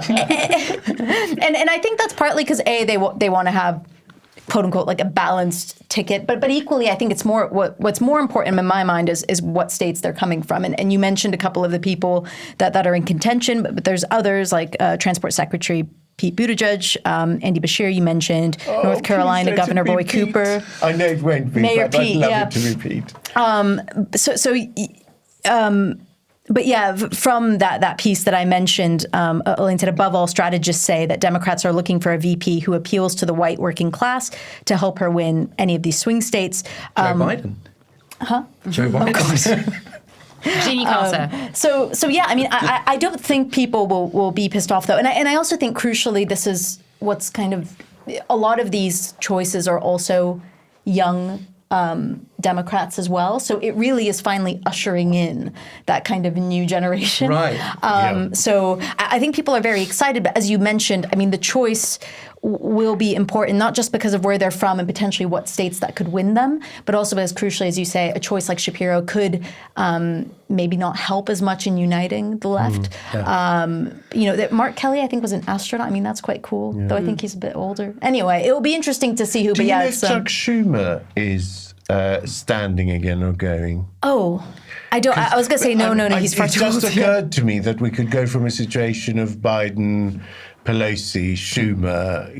I think that's partly because, they want to have, quote unquote, a balanced ticket, but equally, I think it's more what's more important in my mind is what states they're coming from. And you mentioned a couple of the people that are in contention, but there's others like Transport Secretary Pete Buttigieg, Andy Beshear, you mentioned, North Carolina Governor Roy Cooper. I know it won't be, Mayor but Pete, I'd love it to repeat. But yeah, from that piece that I mentioned, Elaine said, above all, strategists say that Democrats are looking for a VP who appeals to the white working class to help her win any of these swing states. Joe Biden. Huh? Joe Biden. Jeannie Carter. So yeah, I mean, I don't think people will be pissed off, though. And I also think, crucially, this is what's kind of, a lot of these choices are also young Democrats as well. So it really is finally ushering in that kind of new generation. Right. So I think people are very excited. But as you mentioned, I mean, the choice will be important, not just because of where they're from and potentially what states that could win them, but also because, crucially, as you say, a choice like Shapiro could maybe not help as much in uniting the left. That Mark Kelly, I think, was an astronaut. I mean, that's quite cool, though I think he's a bit older. Anyway, it will be interesting to see who. Do you know if Chuck Schumer is standing again or going? Oh, I don't. I was going to say no. He's far too old. It just occurred to me that we could go from a situation of Biden, Pelosi, Schumer,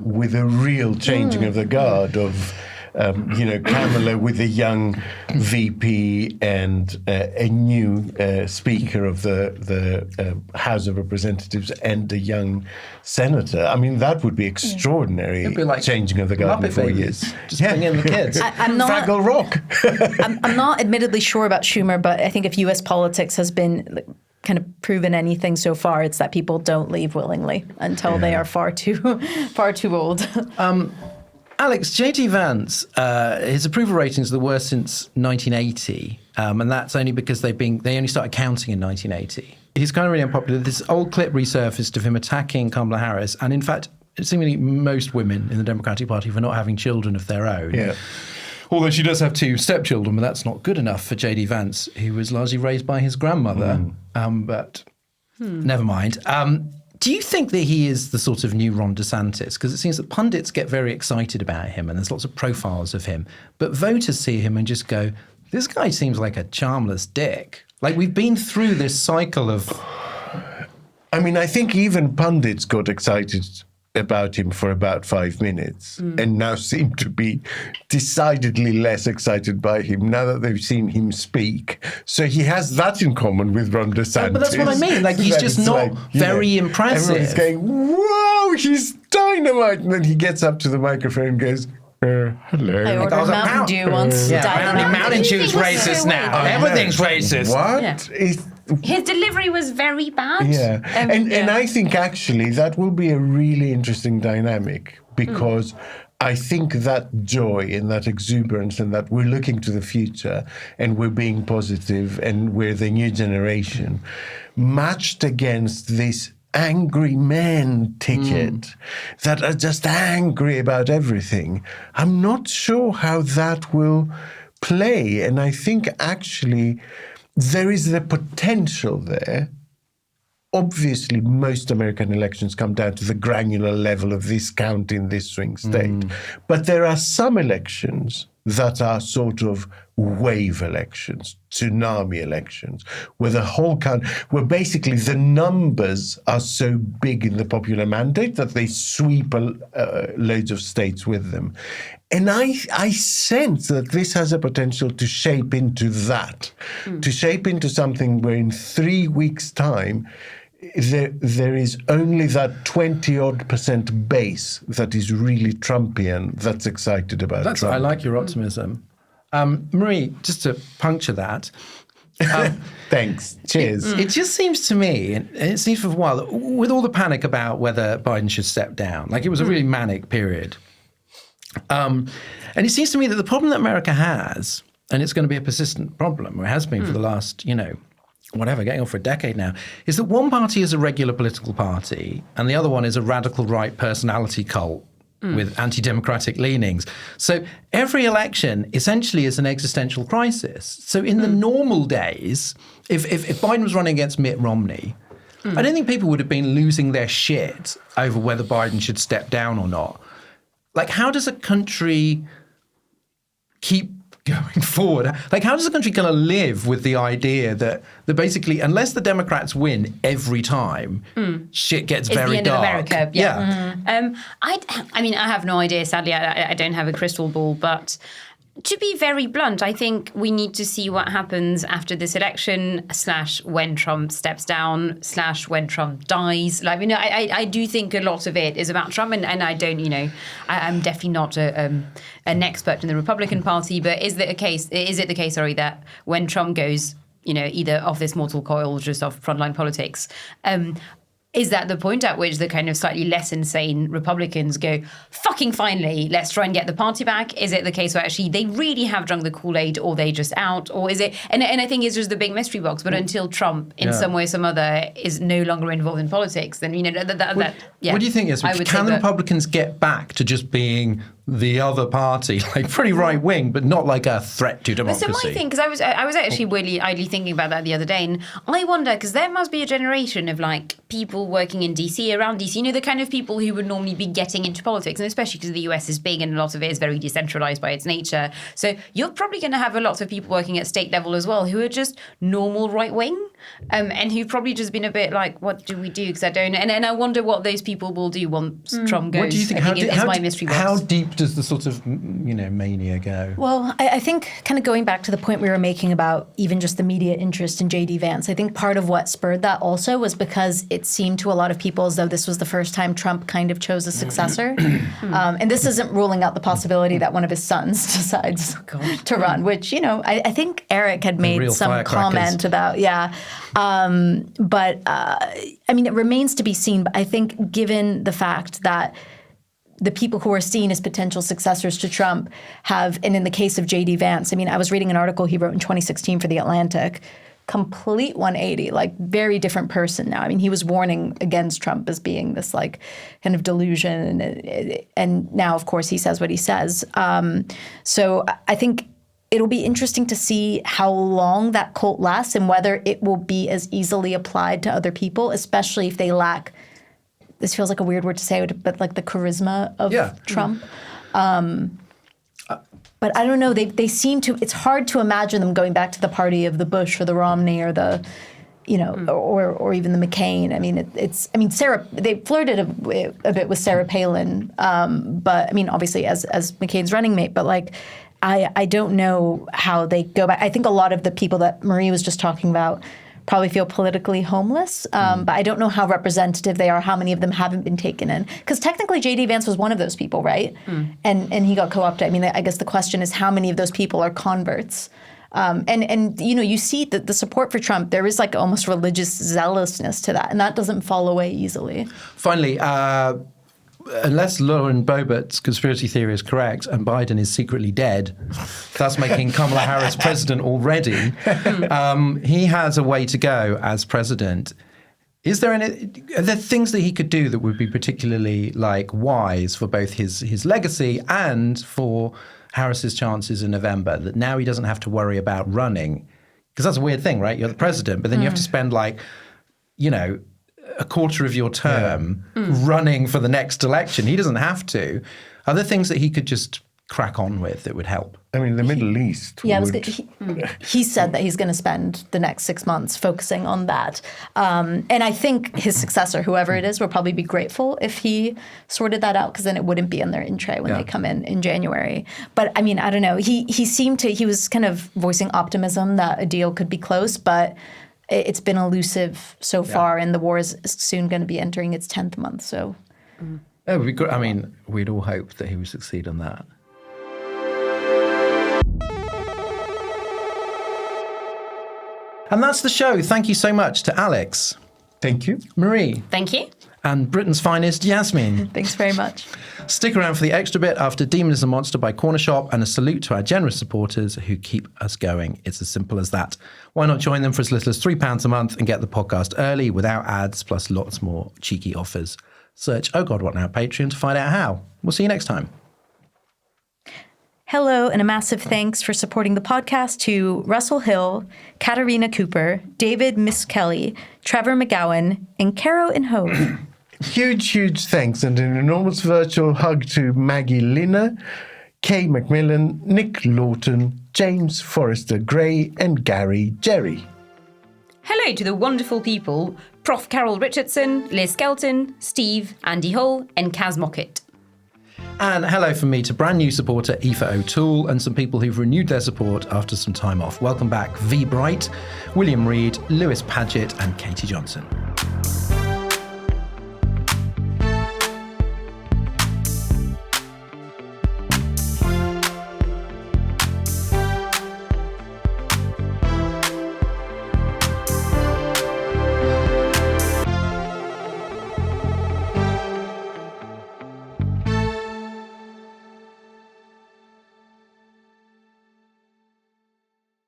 with a real changing of the guard of Kamala with a young VP and a new Speaker of the House of Representatives and a young senator. I mean, that would be extraordinary. It'd be like changing of the guard in Muppet 4 babies. years. Just bring in the kids. I'm not. Fraggle Rock. I'm not admittedly sure about Schumer, but I think if U.S. politics has been kind of proven anything so far, it's that people don't leave willingly until they are far too old. Alex, J.D. Vance, his approval ratings are the worst since 1980, and that's only because they only started counting in 1980. He's kind of really unpopular. This old clip resurfaced of him attacking Kamala Harris, and in fact, seemingly most women in the Democratic Party for not having children of their own. Yeah. Although she does have 2 stepchildren, but that's not good enough for J.D. Vance, who was largely raised by his grandmother. But never mind. Do you think that he is the sort of new Ron DeSantis? Because it seems that pundits get very excited about him, and there's lots of profiles of him. But voters see him and just go, this guy seems like a charmless dick. Like, we've been through this cycle of... I mean, I think even pundits got excited about him for about 5 minutes and now seem to be decidedly less excited by him now that they've seen him speak. So he has that in common with Ron DeSantis. But that's what I mean. Like, he's just not very impressive. Everyone's going, whoa, he's dynamite. And then he gets up to the microphone and goes, hello. I ordered Mountain Dew once. Mountain Dew's racist now. Everything's racist. What? Yeah. His delivery was very bad. Yeah. And I think actually that will be a really interesting dynamic because I think that joy and that exuberance and that we're looking to the future and we're being positive and we're the new generation matched against this angry men ticket that are just angry about everything. I'm not sure how that will play. And I think actually there is the potential there. Obviously, most American elections come down to the granular level of this county in this swing state. But there are some elections that are sort of wave elections, tsunami elections, where the whole country, where basically the numbers are so big in the popular mandate that they sweep loads of states with them. And I sense that this has a potential to shape into that, to shape into something where in 3 weeks' time, there is only that 20-odd% base that is really Trumpian that's excited about Trump. I like your optimism. Marie, just to puncture that. Thanks. Cheers. It just seems to me, and it seems for a while, with all the panic about whether Biden should step down, like it was a really manic period. And it seems to me that the problem that America has, and it's going to be a persistent problem, or it has been for the last, getting on for a decade now, is that one party is a regular political party and the other one is a radical right personality cult with anti-democratic leanings. So every election essentially is an existential crisis. So in the normal days, if Biden was running against Mitt Romney, I don't think people would have been losing their shit over whether Biden should step down or not. Like, how does a country keep going forward? Like, how does a country kind of live with the idea that basically, unless the Democrats win every time, shit gets it's very the end dark. Of America. Yeah. I mean, I have no idea. Sadly, I don't have a crystal ball, but to be very blunt, I think we need to see what happens after this election / when Trump steps down / when Trump dies. Like, I do think a lot of it is about Trump, and I don't, I'm definitely not an expert in the Republican Party, but is it the case, that when Trump goes, either off this mortal coil or just off frontline politics, is that the point at which the kind of slightly less insane Republicans go, fucking finally, let's try and get the party back? Is it the case where actually they really have drunk the Kool-Aid or they just out? Or is it, and I think it's just the big mystery box, but until Trump in some way or some other is no longer involved in politics, then, What do you think is, can the Republicans get back to just being the other party, like pretty right wing, but not like a threat to democracy? So my thing, because I was actually really idly thinking about that the other day, and I wonder, because there must be a generation of like people working in DC, around DC, the kind of people who would normally be getting into politics, and especially because the US is big and a lot of it is very decentralized by its nature. So you're probably going to have a lot of people working at state level as well who are just normal right wing. and who've probably just been a bit like, what do we do? Because I don't know. And I wonder what those people will do once Trump goes. What do you think? I think it's my mystery box. How deep does the sort of, mania go? Well, I think kind of going back to the point we were making about even just the media interest in J.D. Vance, I think part of what spurred that also was because it seemed to a lot of people as though this was the first time Trump kind of chose a successor. And this isn't ruling out the possibility that one of his sons decides to run, which, I think Eric had made some comment about, it remains to be seen. But I think given the fact that the people who are seen as potential successors to Trump have, and in the case of J.D. Vance, I was reading an article he wrote in 2016 for The Atlantic, complete 180, like very different person now. He was warning against Trump as being this like kind of delusion. And now, of course, he says what he says. So I think it'll be interesting to see how long that cult lasts and whether it will be as easily applied to other people, especially if they lack, this feels like a weird word to say, but like the charisma of Trump. But I don't know, they seem to, it's hard to imagine them going back to the party of the Bush or the Romney or the, or even the McCain. Sarah, they flirted a bit with Sarah Palin, but obviously as McCain's running mate, but like, I don't know how they go back. I think a lot of the people that Marie was just talking about probably feel politically homeless, but I don't know how representative they are, how many of them haven't been taken in. Because technically J.D. Vance was one of those people, right? And he got co-opted. I guess the question is how many of those people are converts? And you see that the support for Trump, there is like almost religious zealousness to that, and that doesn't fall away easily. Finally, unless Lauren Boebert's conspiracy theory is correct and Biden is secretly dead, thus making Kamala Harris president already, he has a way to go as president. Are there things that he could do that would be particularly wise for both his legacy and for Harris's chances in November, that now he doesn't have to worry about running? Because that's a weird thing, right? You're the president, but then you have to spend a quarter of your term running for the next election. He doesn't have to. Are there things that he could just crack on with that would help? The Middle East would... He said that he's going to spend the next 6 months focusing on that. And I think his successor, whoever it is, will probably be grateful if he sorted that out, because then it wouldn't be in their in tray when they come in January. But I don't know. He was kind of voicing optimism that a deal could be close, but it's been elusive so far, and the war is soon going to be entering its 10th month. So, it would be good. We'd all hope that he would succeed on that. And that's the show. Thank you so much to Alex. Thank you. Marie. Thank you. And Britain's finest, Yasmeen. Thanks very much. Stick around for the extra bit after Demon is a Monster by Corner Shop, and a salute to our generous supporters who keep us going. It's as simple as that. Why not join them for as little as £3 a month and get the podcast early without ads, plus lots more cheeky offers? Search Oh God What Now Patreon to find out how. We'll see you next time. Hello, and a massive thanks for supporting the podcast to Russell Hill, Katarina Cooper, David Miss Kelly, Trevor McGowan, and Caro and Hove. Huge thanks, and an enormous virtual hug to Maggie Linner, Kay Macmillan, Nick Lawton, James Forrester Gray, and Gary Jerry. Hello to the wonderful people, Prof. Carol Richardson, Liz Skelton, Steve, Andy Hull, and Kaz Mockett. And hello from me to brand new supporter Aoife O'Toole and some people who've renewed their support after some time off. Welcome back V Bright, William Reed, Lewis Paget, and Katie Johnson.